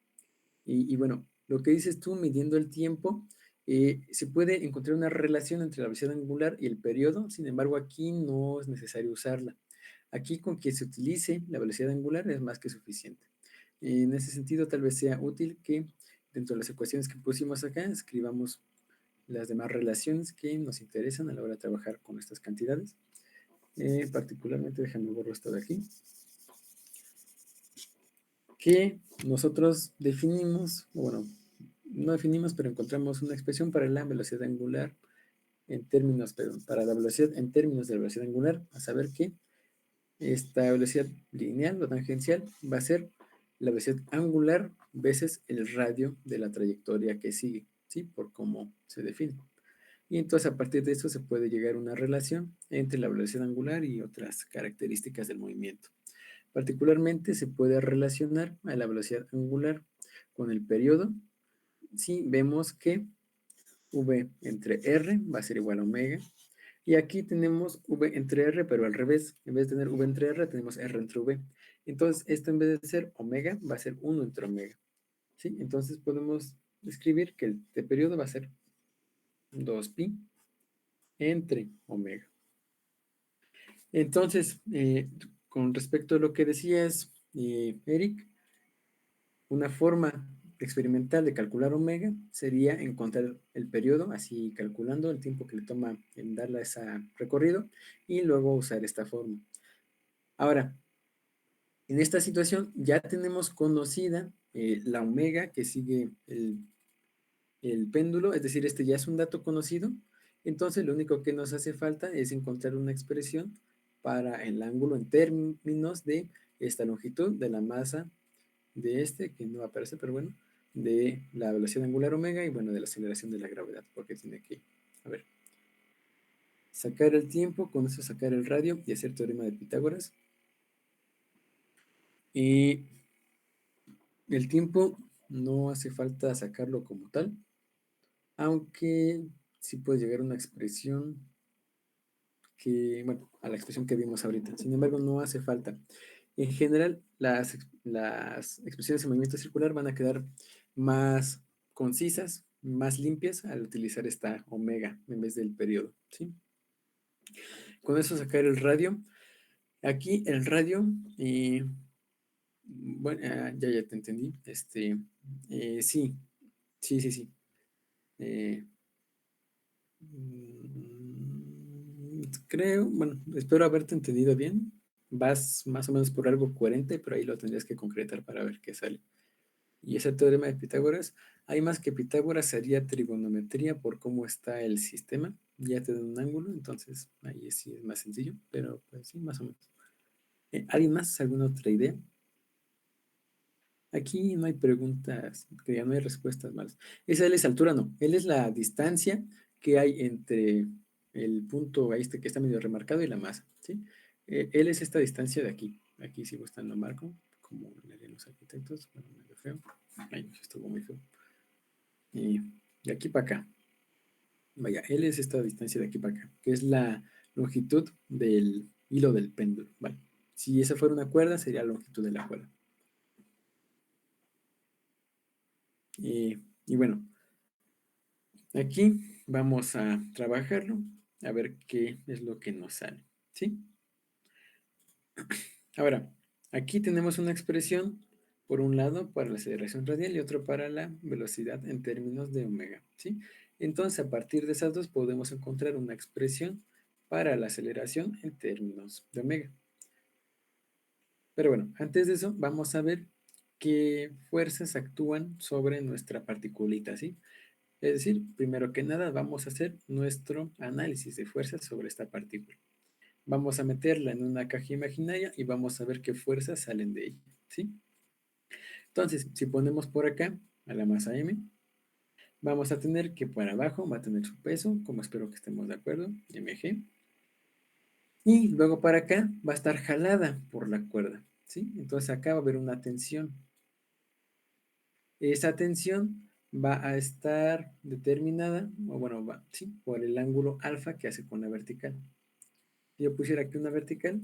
Y bueno, lo que dices tú, midiendo el tiempo, se puede encontrar una relación entre la velocidad angular y el periodo, sin embargo, aquí no es necesario usarla. Aquí con que se utilice la velocidad angular es más que suficiente. En ese sentido, tal vez sea útil que dentro de las ecuaciones que pusimos acá, escribamos las demás relaciones que nos interesan a la hora de trabajar con estas cantidades. Particularmente, déjame borrar esto de aquí, que nosotros definimos, bueno, no definimos, pero encontramos una expresión para la velocidad angular en términos, perdón, para la velocidad en términos de la velocidad angular, a saber que esta velocidad lineal o tangencial va a ser la velocidad angular veces el radio de la trayectoria que sigue, ¿sí? Por cómo se define. Y entonces a partir de esto se puede llegar a una relación entre la velocidad angular y otras características del movimiento. Particularmente se puede relacionar a la velocidad angular con el periodo si vemos que v entre r va a ser igual a omega. Y aquí tenemos v entre r, pero al revés. En vez de tener v entre r, tenemos r entre v. Entonces, esto en vez de ser omega, va a ser 1 entre omega. ¿Sí? Entonces podemos escribir que el de periodo va a ser 2pi entre omega. Entonces, con respecto a lo que decías, Eric, una forma experimental de calcular omega sería encontrar el periodo, así calculando el tiempo que le toma en darle ese recorrido y luego usar esta forma. Ahora, en esta situación ya tenemos conocida la omega que sigue el péndulo, es decir, este ya es un dato conocido, entonces lo único que nos hace falta es encontrar una expresión para el ángulo en términos de esta longitud de la masa de este, que no aparece, pero bueno, de la velocidad angular omega y bueno, de la aceleración de la gravedad, porque tiene que, a ver, sacar el tiempo, con eso sacar el radio y hacer teorema de Pitágoras. Y el tiempo no hace falta sacarlo como tal, aunque sí puede llegar a una expresión que, bueno, a la expresión que vimos ahorita. Sin embargo, no hace falta. En general, las expresiones de movimiento circular van a quedar más concisas, más limpias al utilizar esta omega en vez del periodo, ¿sí? Con eso sacar el radio. Aquí el radio, bueno, ya te entendí. Sí, sí. Eh, Creo, bueno, espero haberte entendido bien. Vas más o menos por algo coherente, pero ahí lo tendrías que concretar para ver qué sale. Y ese teorema de Pitágoras, hay más que Pitágoras, sería trigonometría por cómo está el sistema. Ya te da un ángulo, entonces ahí sí es más sencillo, pero pues sí, más o menos. ¿Alguien más? ¿Alguna otra idea? Aquí no hay preguntas, que ya no hay respuestas malas. Esa L es altura, no. L es la distancia que hay entre el punto este que está medio remarcado y la masa, ¿sí? L es esta distancia de aquí. Aquí si gustan lo marco, como le harían los arquitectos. Bueno, medio feo. Ay, estuvo muy feo. Y de aquí para acá. Vaya, L es esta distancia de aquí para acá, que es la longitud del hilo del péndulo, ¿vale? Si esa fuera una cuerda, sería la longitud de la cuerda. Y bueno, aquí vamos a trabajarlo, a ver qué es lo que nos sale, ¿sí? Ahora, aquí tenemos una expresión, por un lado, para la aceleración radial y otro para la velocidad en términos de omega, ¿sí? Entonces, a partir de esas dos podemos encontrar una expresión para la aceleración en términos de omega. Pero bueno, antes de eso, vamos a ver qué fuerzas actúan sobre nuestra particulita, ¿sí? Es decir, primero que nada, vamos a hacer nuestro análisis de fuerzas sobre esta partícula. Vamos a meterla en una caja imaginaria y vamos a ver qué fuerzas salen de ella, ¿sí? Entonces, si ponemos por acá a la masa m, vamos a tener que por abajo va a tener su peso, como espero que estemos de acuerdo, mg, y luego para acá va a estar jalada por la cuerda, ¿sí? Entonces acá va a haber una tensión. Esa tensión va a estar determinada, o bueno, sí, por el ángulo alfa que hace con la vertical. Si yo pusiera aquí una vertical,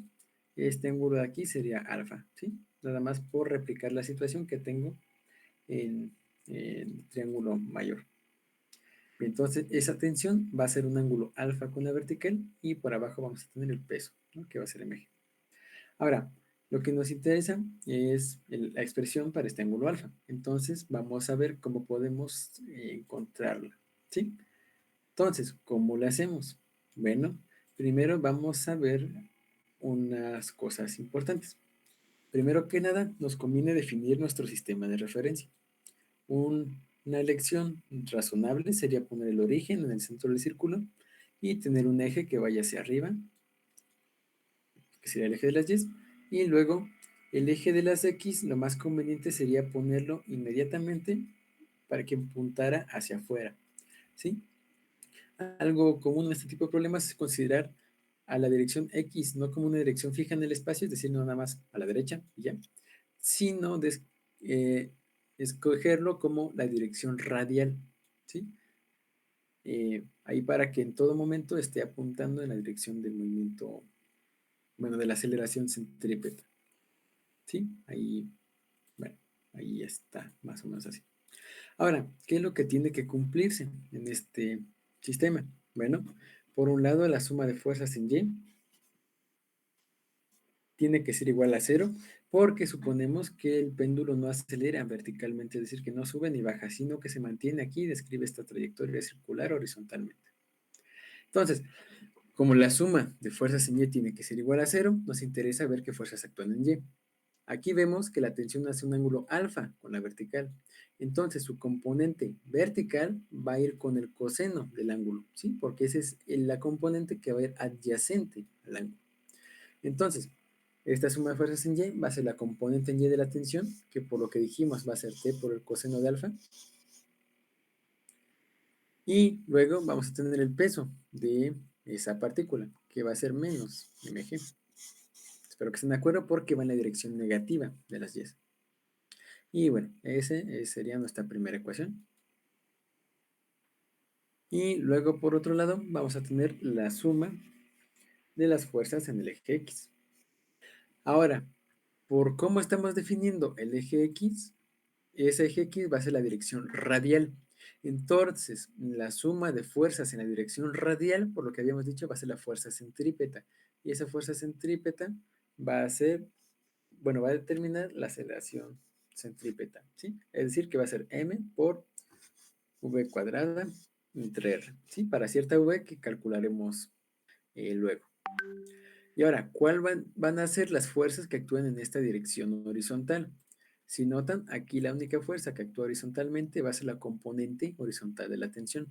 este ángulo de aquí sería alfa, ¿sí? Nada más por replicar la situación que tengo en el triángulo mayor. Entonces, esa tensión va a ser un ángulo alfa con la vertical y por abajo vamos a tener el peso, ¿no? Que va a ser mg. Ahora, lo que nos interesa es la expresión para este ángulo alfa. Entonces, vamos a ver cómo podemos encontrarla, ¿sí? Entonces, ¿cómo la hacemos? Bueno, primero vamos a ver unas cosas importantes. Primero que nada, nos conviene definir nuestro sistema de referencia. Una elección razonable sería poner el origen en el centro del círculo y tener un eje que vaya hacia arriba, que sería el eje de las Y, y luego el eje de las X, lo más conveniente sería ponerlo inmediatamente para que apuntara hacia afuera, ¿sí? Algo común en este tipo de problemas es considerar a la dirección X no como una dirección fija en el espacio, es decir, no nada más a la derecha y ya, sino eh, escogerlo como la dirección radial, ¿sí? Ahí para que en todo momento esté apuntando en la dirección del movimiento, bueno, de la aceleración centrípeta, ¿sí? Ahí, bueno, ahí está, más o menos así. Ahora, ¿qué es lo que tiene que cumplirse en este sistema? Bueno, por un lado, la suma de fuerzas en Y tiene que ser igual a cero, porque suponemos que el péndulo no acelera verticalmente, es decir, que no sube ni baja, sino que se mantiene aquí y describe esta trayectoria circular horizontalmente. Entonces, como la suma de fuerzas en Y tiene que ser igual a cero, nos interesa ver qué fuerzas actúan en Y. Aquí vemos que la tensión hace un ángulo alfa con la vertical. Entonces, su componente vertical va a ir con el coseno del ángulo, ¿sí? Porque esa es la componente que va a ir adyacente al ángulo. Entonces, esta suma de fuerzas en Y va a ser la componente en Y de la tensión, que por lo que dijimos va a ser T por el coseno de alfa. Y luego vamos a tener el peso de esa partícula, que va a ser menos mg. Espero que estén de acuerdo porque va en la dirección negativa de las Y. Y bueno, esa sería nuestra primera ecuación. Y luego, por otro lado, vamos a tener la suma de las fuerzas en el eje X. Ahora, por cómo estamos definiendo el eje X, ese eje X va a ser la dirección radial. Entonces, la suma de fuerzas en la dirección radial, por lo que habíamos dicho, va a ser la fuerza centrípeta. Y esa fuerza centrípeta va a ser, bueno, va a determinar la aceleración centrípeta, ¿sí? Es decir, que va a ser m por v cuadrada entre r, ¿sí? Para cierta v que calcularemos luego. Y ahora, ¿cuál van a ser las fuerzas que actúan en esta dirección horizontal? Si notan, aquí la única fuerza que actúa horizontalmente va a ser la componente horizontal de la tensión.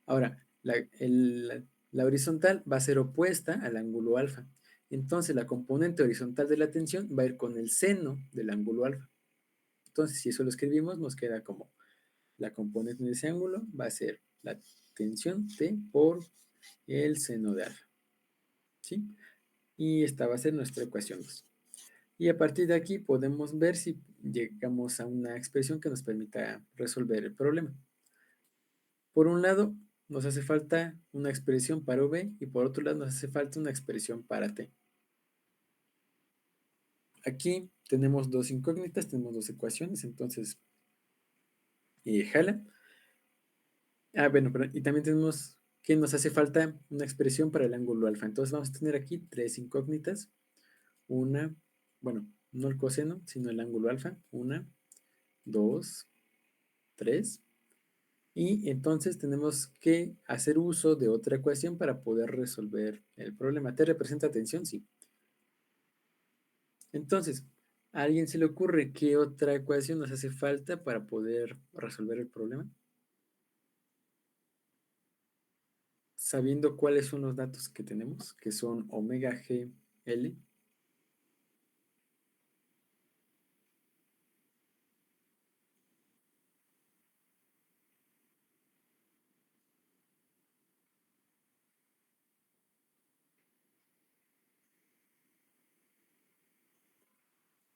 Ahora, la horizontal va a ser opuesta al ángulo alfa. Entonces, la componente horizontal de la tensión va a ir con el seno del ángulo alfa. Entonces, si eso lo escribimos, nos queda como la componente de ese ángulo va a ser la tensión T por el seno de alfa, ¿sí? Y esta va a ser nuestra ecuación 2. Y a partir de aquí podemos ver si llegamos a una expresión que nos permita resolver el problema. Por un lado, nos hace falta una expresión para V y por otro lado nos hace falta una expresión para T. Aquí tenemos dos incógnitas, tenemos dos ecuaciones, entonces jala. Bueno, y también tenemos que nos hace falta una expresión para el ángulo alfa. Entonces vamos a tener aquí tres incógnitas. Una, bueno, no el coseno, sino el ángulo alfa. 1, 2, 3. Y entonces tenemos que hacer uso de otra ecuación para poder resolver el problema. ¿Te representa tensión? Sí. Entonces, ¿a alguien se le ocurre qué otra ecuación nos hace falta para poder resolver el problema? Sabiendo cuáles son los datos que tenemos, que son omega g L.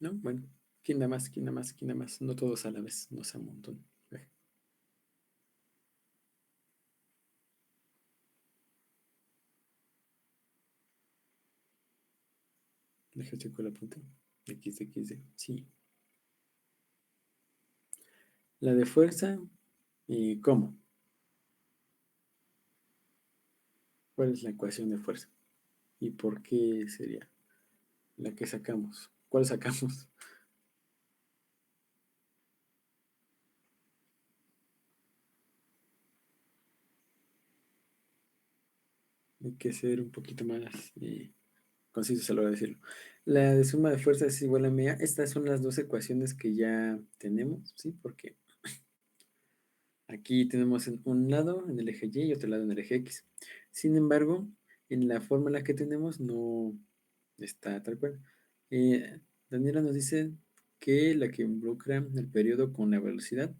¿No? Bueno, ¿quién da más? ¿Quién da más? ¿Quién da más? No todos a la vez, no sea un montón. Déjame checar la punta. XD. Sí. La de fuerza, ¿y cómo? ¿Cuál es la ecuación de fuerza? ¿Y por qué sería la que sacamos? ¿Cuál sacamos? Hay que ser un poquito más concisos a la hora de decirlo. La de suma de fuerzas es igual a mea. Estas son las dos ecuaciones que ya tenemos, ¿sí? Porque aquí tenemos en un lado en el eje Y y otro lado en el eje X. Sin embargo, en la fórmula que tenemos no está tal cual. Daniela nos dice que la que involucra el periodo con la velocidad,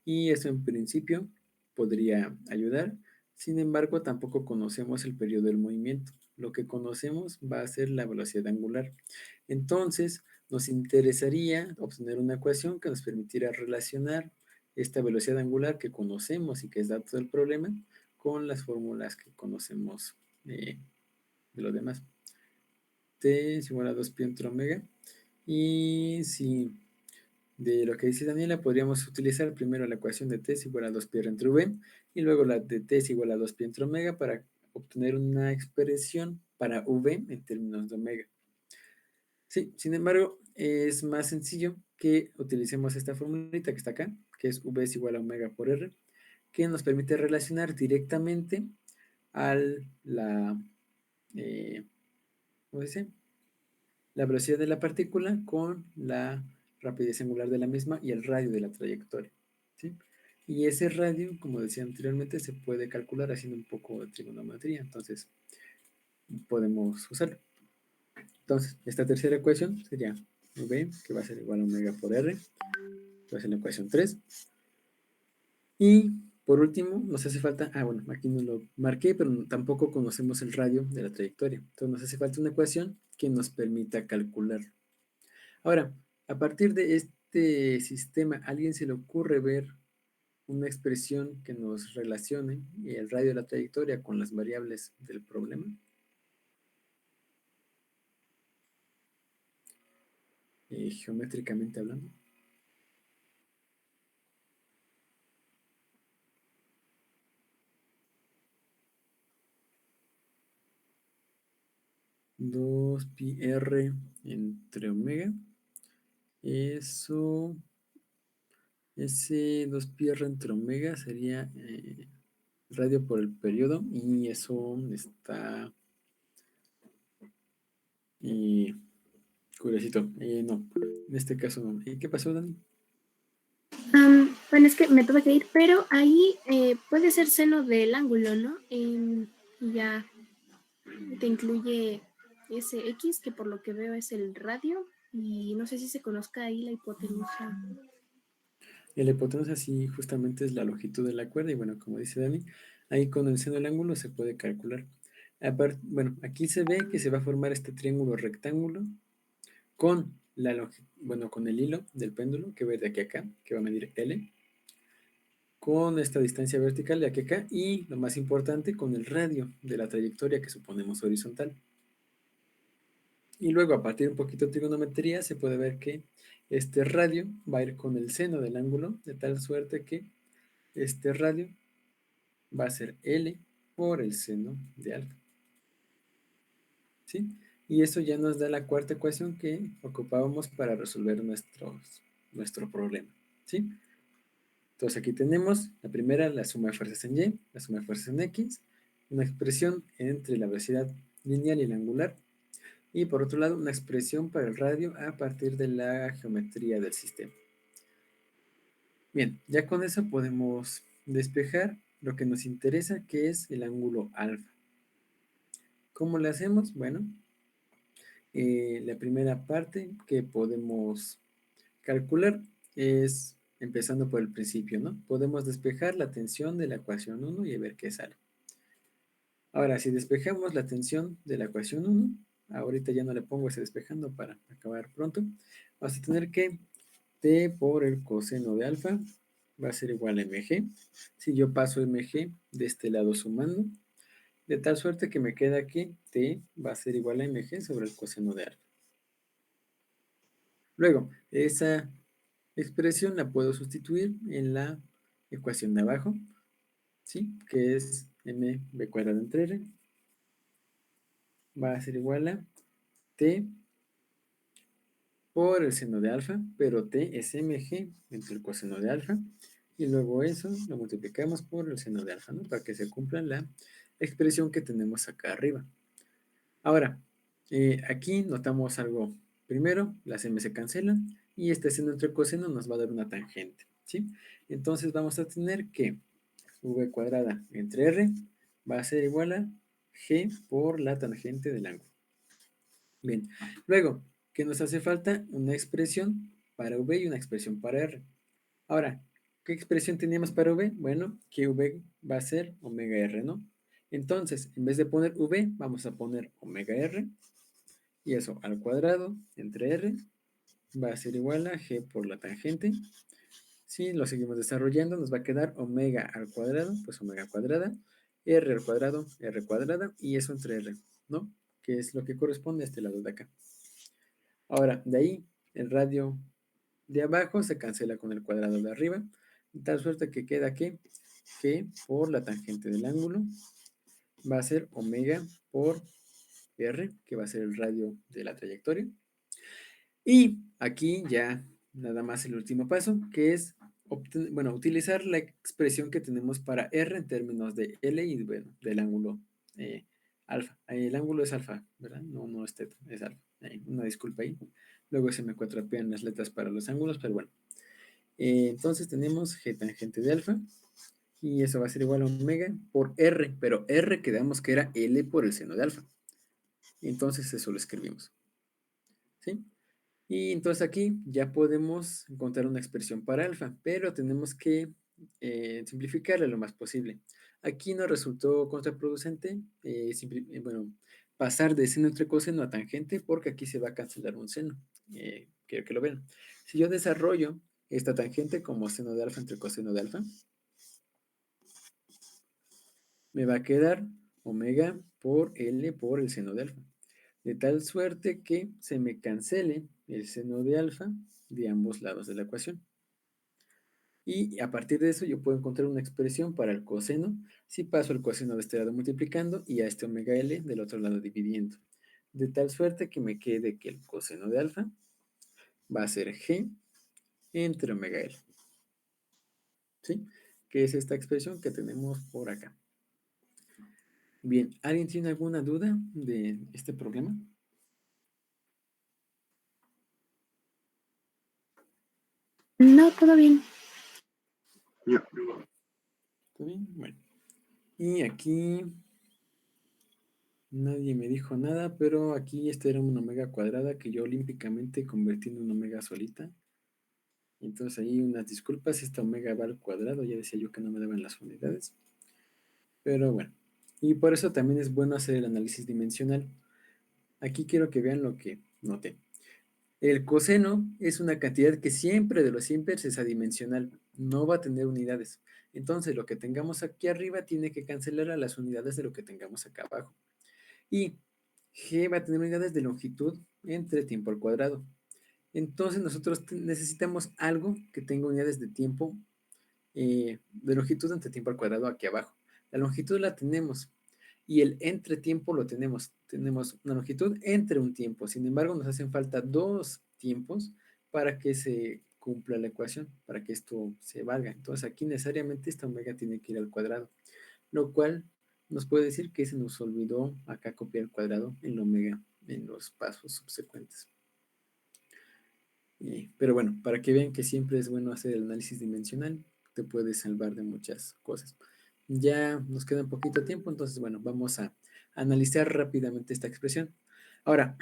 y eso en principio podría ayudar. Sin embargo, tampoco conocemos el periodo del movimiento. Lo que conocemos va a ser la velocidad angular. Entonces, nos interesaría obtener una ecuación que nos permitiera relacionar esta velocidad angular que conocemos y que es dato del problema con las fórmulas que conocemos de lo demás. T es igual a 2 pi entre omega. Y si de lo que dice Daniela, podríamos utilizar primero la ecuación de T es igual a 2 pi entre V y luego la de T es igual a 2 pi entre omega para obtener una expresión para V en términos de omega. Sí, sin embargo, es más sencillo que utilicemos esta formulita que está acá, que es V es igual a omega por R, que nos permite relacionar directamente a eh, ¿cómo se dice? La velocidad de la partícula con la rapidez angular de la misma y el radio de la trayectoria, ¿sí? Y ese radio, como decía anteriormente, se puede calcular haciendo un poco de trigonometría, entonces podemos usarlo. Entonces, esta tercera ecuación sería V, que va a ser igual a omega por R, que va a ser la ecuación 3. Y por último, nos hace falta, bueno, aquí no lo marqué, pero tampoco conocemos el radio de la trayectoria. Entonces nos hace falta una ecuación que nos permita calcularlo. Ahora, a partir de este sistema, ¿a alguien se le ocurre ver una expresión que nos relacione el radio de la trayectoria con las variables del problema? Geométricamente hablando. Dos pi r entre omega. Eso, ese 2 pi r entre omega sería radio por el periodo y eso está curiosito. No, en este caso no. ¿Y qué pasó, Dani? Bueno, es que me tuve que ir, pero ahí puede ser seno del ángulo, ¿no? Y ya te incluye ese X, que por lo que veo es el radio, y no sé si se conozca ahí la hipotenusa. La hipotenusa sí justamente es la longitud de la cuerda y bueno, como dice Dani, ahí con el seno del ángulo se puede calcular. Bueno, aquí se ve que se va a formar este triángulo rectángulo con con el hilo del péndulo que va de aquí a acá, que va a medir L, con esta distancia vertical de aquí a acá y, lo más importante, con el radio de la trayectoria que suponemos horizontal. Y luego, a partir de un poquito de trigonometría, se puede ver que este radio va a ir con el seno del ángulo, de tal suerte que este radio va a ser L por el seno de alfa. ¿Sí? Y eso ya nos da la cuarta ecuación que ocupábamos para resolver nuestro problema, ¿sí? Entonces aquí tenemos la primera, la suma de fuerzas en Y, la suma de fuerzas en X, una expresión entre la velocidad lineal y el angular, y por otro lado una expresión para el radio a partir de la geometría del sistema. Bien, ya con eso podemos despejar lo que nos interesa, que es el ángulo alfa. ¿Cómo lo hacemos? Bueno, la primera parte que podemos calcular es empezando por el principio, ¿no? Podemos despejar la tensión de la ecuación 1 y ver qué sale. Ahora, si despejamos la tensión de la ecuación 1, ahorita ya no le pongo ese despejando para acabar pronto, vamos a tener que t por el coseno de alfa va a ser igual a mg. Si yo paso mg de este lado sumando, de tal suerte que me queda que t va a ser igual a mg sobre el coseno de alfa. Luego, esa expresión la puedo sustituir en la ecuación de abajo, ¿sí? Que es mb cuadrado entre r va a ser igual a t por el seno de alfa, pero t es mg entre el coseno de alfa, y luego eso lo multiplicamos por el seno de alfa, ¿no? Para que se cumpla la expresión que tenemos acá arriba. Ahora, aquí notamos algo. Primero, las m se cancelan, y este seno entre coseno nos va a dar una tangente, ¿sí? Entonces vamos a tener que v cuadrada entre r va a ser igual a g por la tangente del ángulo. Bien, luego, ¿qué nos hace falta? Una expresión para v y una expresión para r. Ahora, ¿qué expresión teníamos para v? Bueno, que v va a ser omega r, ¿no? Entonces, en vez de poner v, vamos a poner omega r, y eso al cuadrado entre r va a ser igual a g por la tangente. Si lo seguimos desarrollando, nos va a quedar omega al cuadrado, pues omega cuadrada, r cuadrada, y eso entre r, ¿no? Que es lo que corresponde a este lado de acá. Ahora, de ahí, el radio de abajo se cancela con el cuadrado de arriba, de tal suerte que queda que g por la tangente del ángulo va a ser omega por r, que va a ser el radio de la trayectoria. Y aquí ya nada más el último paso, que es utilizar la expresión que tenemos para r en términos de L y bueno, del ángulo alfa. El ángulo es alfa, ¿verdad? No es teta, es alfa. Una disculpa ahí. Luego se me cuatrapean las letras para los ángulos, pero bueno. Entonces tenemos g tangente de alfa, y eso va a ser igual a omega por r, pero r quedamos que era L por el seno de alfa. Entonces eso lo escribimos, ¿sí? Y entonces aquí ya podemos encontrar una expresión para alfa, pero tenemos que simplificarla lo más posible. Aquí nos resultó contraproducente pasar de seno entre coseno a tangente, porque aquí se va a cancelar un seno. Quiero que lo vean. Si yo desarrollo esta tangente como seno de alfa entre coseno de alfa, me va a quedar omega por L por el seno de alfa. De tal suerte que se me cancele el seno de alfa de ambos lados de la ecuación. Y a partir de eso yo puedo encontrar una expresión para el coseno si paso el coseno de este lado multiplicando y a este omega L del otro lado dividiendo. De tal suerte que me quede que el coseno de alfa va a ser G entre omega L. ¿Sí? Que es esta expresión que tenemos por acá. Bien, ¿alguien tiene alguna duda de este problema? No, todo bien. Ya. ¿Todo bien? Bueno. Y aquí nadie me dijo nada, pero aquí este era una omega cuadrada que yo olímpicamente convertí en una omega solita. Entonces ahí unas disculpas, esta omega va al cuadrado, ya decía yo que no me daban las unidades. Pero bueno, y por eso también es bueno hacer el análisis dimensional. Aquí quiero que vean lo que noté. El coseno es una cantidad que siempre de los siempre es adimensional, no va a tener unidades. Entonces lo que tengamos aquí arriba tiene que cancelar a las unidades de lo que tengamos acá abajo. Y g va a tener unidades de longitud entre tiempo al cuadrado. Entonces nosotros necesitamos algo que tenga unidades de tiempo, de longitud entre tiempo al cuadrado aquí abajo. La longitud la tenemos. y el entretiempo lo tenemos. Tenemos una longitud entre un tiempo. Sin embargo, nos hacen falta 2 tiempos para que se cumpla la ecuación, para que esto se valga. Entonces aquí necesariamente esta omega tiene que ir al cuadrado, lo cual nos puede decir que se nos olvidó acá copiar el cuadrado en la omega en los pasos subsecuentes. Pero bueno, para que vean que siempre es bueno hacer el análisis dimensional, te puede salvar de muchas cosas. Ya nos queda un poquito de tiempo, entonces bueno, vamos a analizar rápidamente esta expresión. Ahora,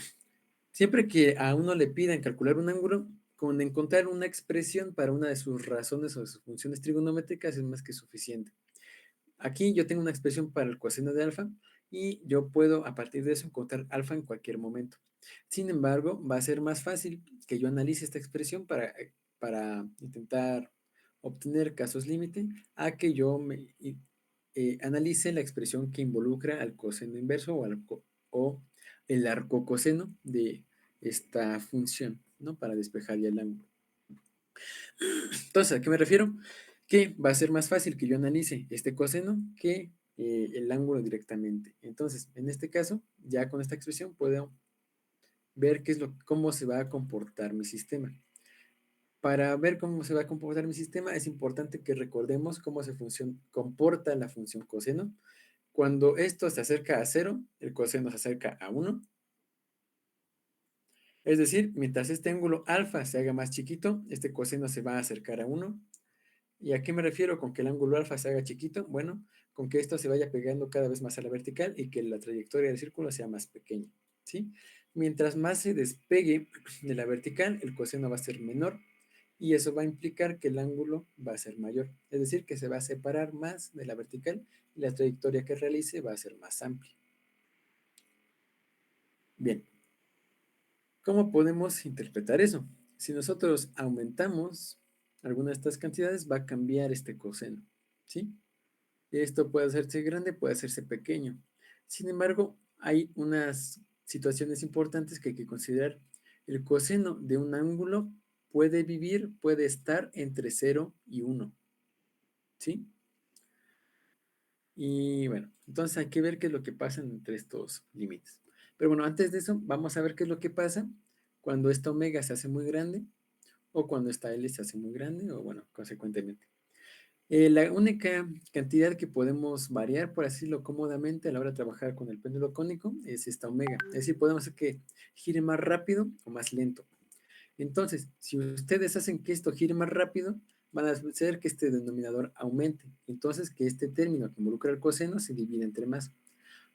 siempre que a uno le pidan calcular un ángulo, con encontrar una expresión para una de sus razones o de sus funciones trigonométricas es más que suficiente. Aquí yo tengo una expresión para el coseno de alfa y yo puedo a partir de eso encontrar alfa en cualquier momento. Sin embargo, va a ser más fácil que yo analice esta expresión para intentar obtener casos límite a que yo analice la expresión que involucra al coseno inverso o el arcocoseno de esta función, ¿no? Para despejar ya el ángulo. Entonces, ¿a qué me refiero? Que va a ser más fácil que yo analice este coseno que el ángulo directamente. Entonces, en este caso, ya con esta expresión puedo ver cómo se va a comportar mi sistema. Para ver cómo se va a comportar mi sistema, es importante que recordemos cómo se comporta la función coseno. Cuando esto se acerca a 0, el coseno se acerca a 1. Es decir, mientras este ángulo alfa se haga más chiquito, este coseno se va a acercar a 1. ¿Y a qué me refiero con que el ángulo alfa se haga chiquito? Bueno, con que esto se vaya pegando cada vez más a la vertical y que la trayectoria del círculo sea más pequeña, ¿sí? Mientras más se despegue de la vertical, el coseno va a ser menor y eso va a implicar que el ángulo va a ser mayor. Es decir, que se va a separar más de la vertical y la trayectoria que realice va a ser más amplia. Bien, ¿cómo podemos interpretar eso? Si nosotros aumentamos alguna de estas cantidades, va a cambiar este coseno, ¿sí? Esto puede hacerse grande, puede hacerse pequeño. Sin embargo, hay unas situaciones importantes que hay que considerar. El coseno de un ángulo puede estar entre 0 y 1, ¿sí? Y bueno, entonces hay que ver qué es lo que pasa entre estos límites. Pero bueno, antes de eso, vamos a ver qué es lo que pasa cuando esta omega se hace muy grande o cuando esta L se hace muy grande o bueno, consecuentemente. La única cantidad que podemos variar, por así decirlo, cómodamente a la hora de trabajar con el péndulo cónico es esta omega. Es decir, podemos hacer que gire más rápido o más lento. Entonces, si ustedes hacen que esto gire más rápido, van a hacer que este denominador aumente. Entonces, que este término que involucra el coseno se divide entre más,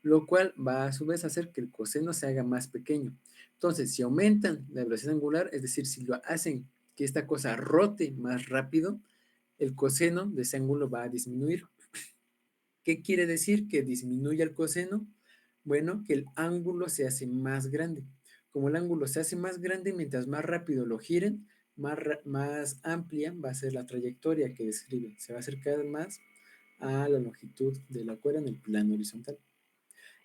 lo cual va a su vez a hacer que el coseno se haga más pequeño. Entonces, si aumentan la velocidad angular, es decir, si lo hacen que esta cosa rote más rápido, el coseno de ese ángulo va a disminuir. ¿Qué quiere decir que disminuye el coseno? Bueno, que el ángulo se hace más grande. Como el ángulo se hace más grande, mientras más rápido lo giren, más amplia va a ser la trayectoria que describe. Se va a acercar más a la longitud de la cuerda en el plano horizontal.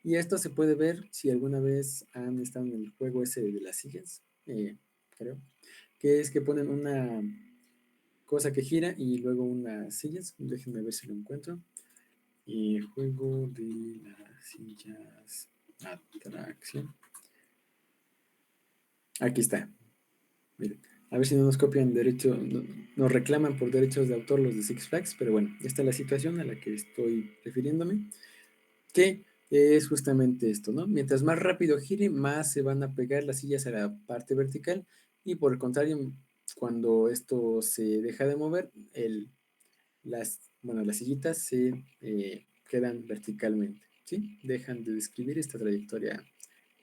Y esto se puede ver si alguna vez han estado en el juego ese de las sillas, creo, que es que ponen una cosa que gira y luego unas sillas. Déjenme ver si lo encuentro. Y juego de las sillas atracción. Aquí está. Miren, a ver si no nos copian derecho, nos reclaman por derechos de autor los de Six Flags, pero bueno, esta es la situación a la que estoy refiriéndome, que es justamente esto, ¿no? Mientras más rápido gire, más se van a pegar las sillas a la parte vertical y por el contrario, cuando esto se deja de mover, las sillitas se quedan verticalmente, ¿sí? Dejan de describir esta trayectoria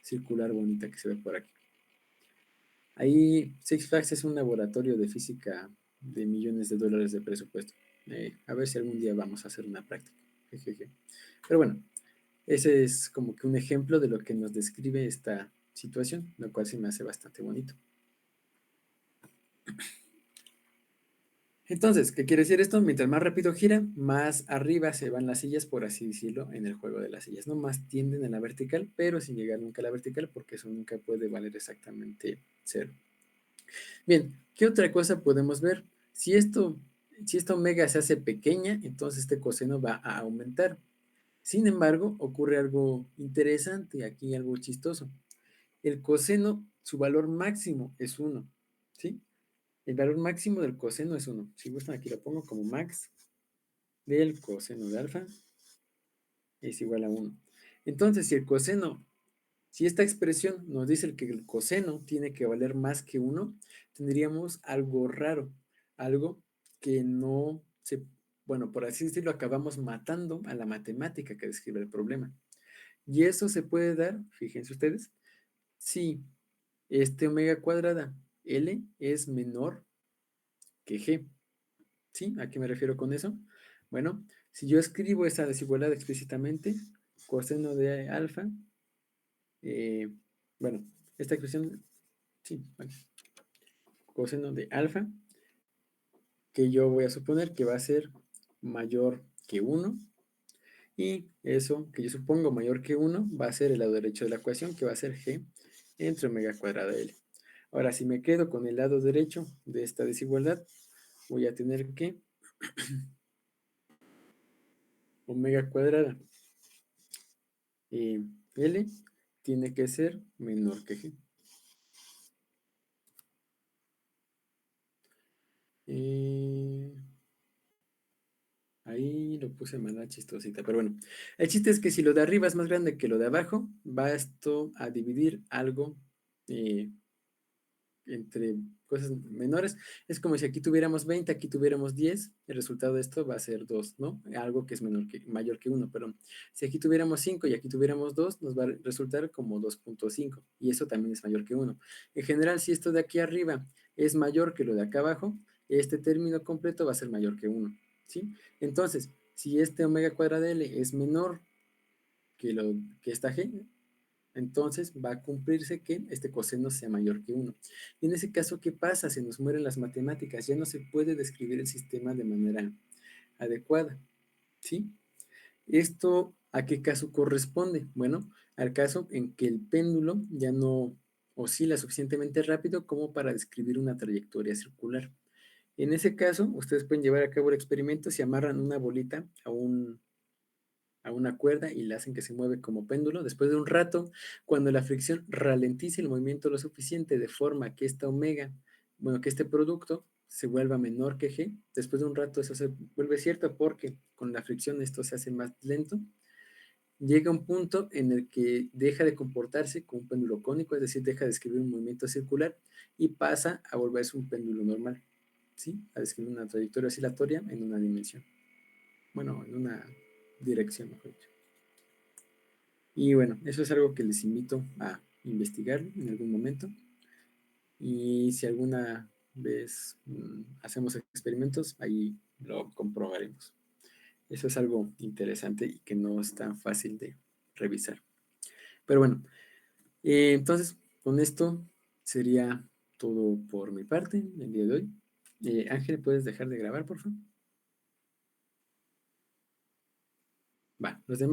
circular bonita que se ve por aquí. Ahí Six Flags es un laboratorio de física de millones de dólares de presupuesto. A ver si algún día vamos a hacer una práctica. Jejeje. Pero bueno, ese es como que un ejemplo de lo que nos describe esta situación, lo cual se me hace bastante bonito. Entonces, ¿qué quiere decir esto? Mientras más rápido gira, más arriba se van las sillas, por así decirlo, en el juego de las sillas, ¿no? Más tienden a la vertical, pero sin llegar nunca a la vertical, porque eso nunca puede valer exactamente 0. Bien, ¿qué otra cosa podemos ver? Si esta omega se hace pequeña, entonces este coseno va a aumentar. Sin embargo, ocurre algo interesante, aquí algo chistoso. El coseno, su valor máximo es 1, ¿sí? El valor máximo del coseno es 1. Si gustan, aquí lo pongo como max del coseno de alfa es igual a 1. Entonces, si esta expresión nos dice que el coseno tiene que valer más que 1, tendríamos algo raro, algo que no se, bueno, por así decirlo, acabamos matando a la matemática que describe el problema. Y eso se puede dar, fíjense ustedes, si este omega cuadrada L es menor que G. ¿Sí? ¿A qué me refiero con eso? Bueno, si yo escribo esa desigualdad explícitamente, coseno de alfa, bueno, esta expresión, sí, bueno, coseno de alfa, que yo voy a suponer que va a ser mayor que 1, y eso que yo supongo mayor que 1 va a ser el lado derecho de la ecuación, que va a ser G entre omega cuadrada L. Ahora, si me quedo con el lado derecho de esta desigualdad, voy a tener que omega cuadrada L tiene que ser menor que G. Ahí lo puse mala chistosita, pero bueno. El chiste es que si lo de arriba es más grande que lo de abajo, va esto a dividir algo eh, entre cosas menores. Es como si aquí tuviéramos 20, aquí tuviéramos 10, el resultado de esto va a ser 2, ¿no? Algo que es mayor que 1, perdón. Si aquí tuviéramos 5 y aquí tuviéramos 2, nos va a resultar como 2.5, y eso también es mayor que 1. En general, si esto de aquí arriba es mayor que lo de acá abajo, este término completo va a ser mayor que 1, ¿sí? Entonces, si este omega cuadrada L es menor que esta G, entonces va a cumplirse que este coseno sea mayor que 1. Y en ese caso, ¿qué pasa? Se nos mueren las matemáticas, ya no se puede describir el sistema de manera adecuada, ¿sí? ¿Esto a qué caso corresponde? Bueno, al caso en que el péndulo ya no oscila suficientemente rápido como para describir una trayectoria circular. En ese caso, ustedes pueden llevar a cabo el experimento si amarran una bolita a una cuerda y la hacen que se mueve como péndulo. Después de un rato, cuando la fricción ralentice el movimiento lo suficiente de forma que esta omega, bueno, que este producto se vuelva menor que G, después de un rato eso se vuelve cierto porque con la fricción esto se hace más lento. Llega un punto en el que deja de comportarse como un péndulo cónico, es decir, deja de describir un movimiento circular y pasa a volverse un péndulo normal, ¿sí? A describir una trayectoria oscilatoria en una dimensión. Bueno, en una dirección, mejor dicho. Y bueno, eso es algo que les invito a investigar en algún momento. Y si alguna vez hacemos experimentos, ahí lo comprobaremos. Eso es algo interesante y que no es tan fácil de revisar. Pero bueno, entonces con esto sería todo por mi parte el día de hoy. Ángel, ¿puedes dejar de grabar, por favor? Va, los demás.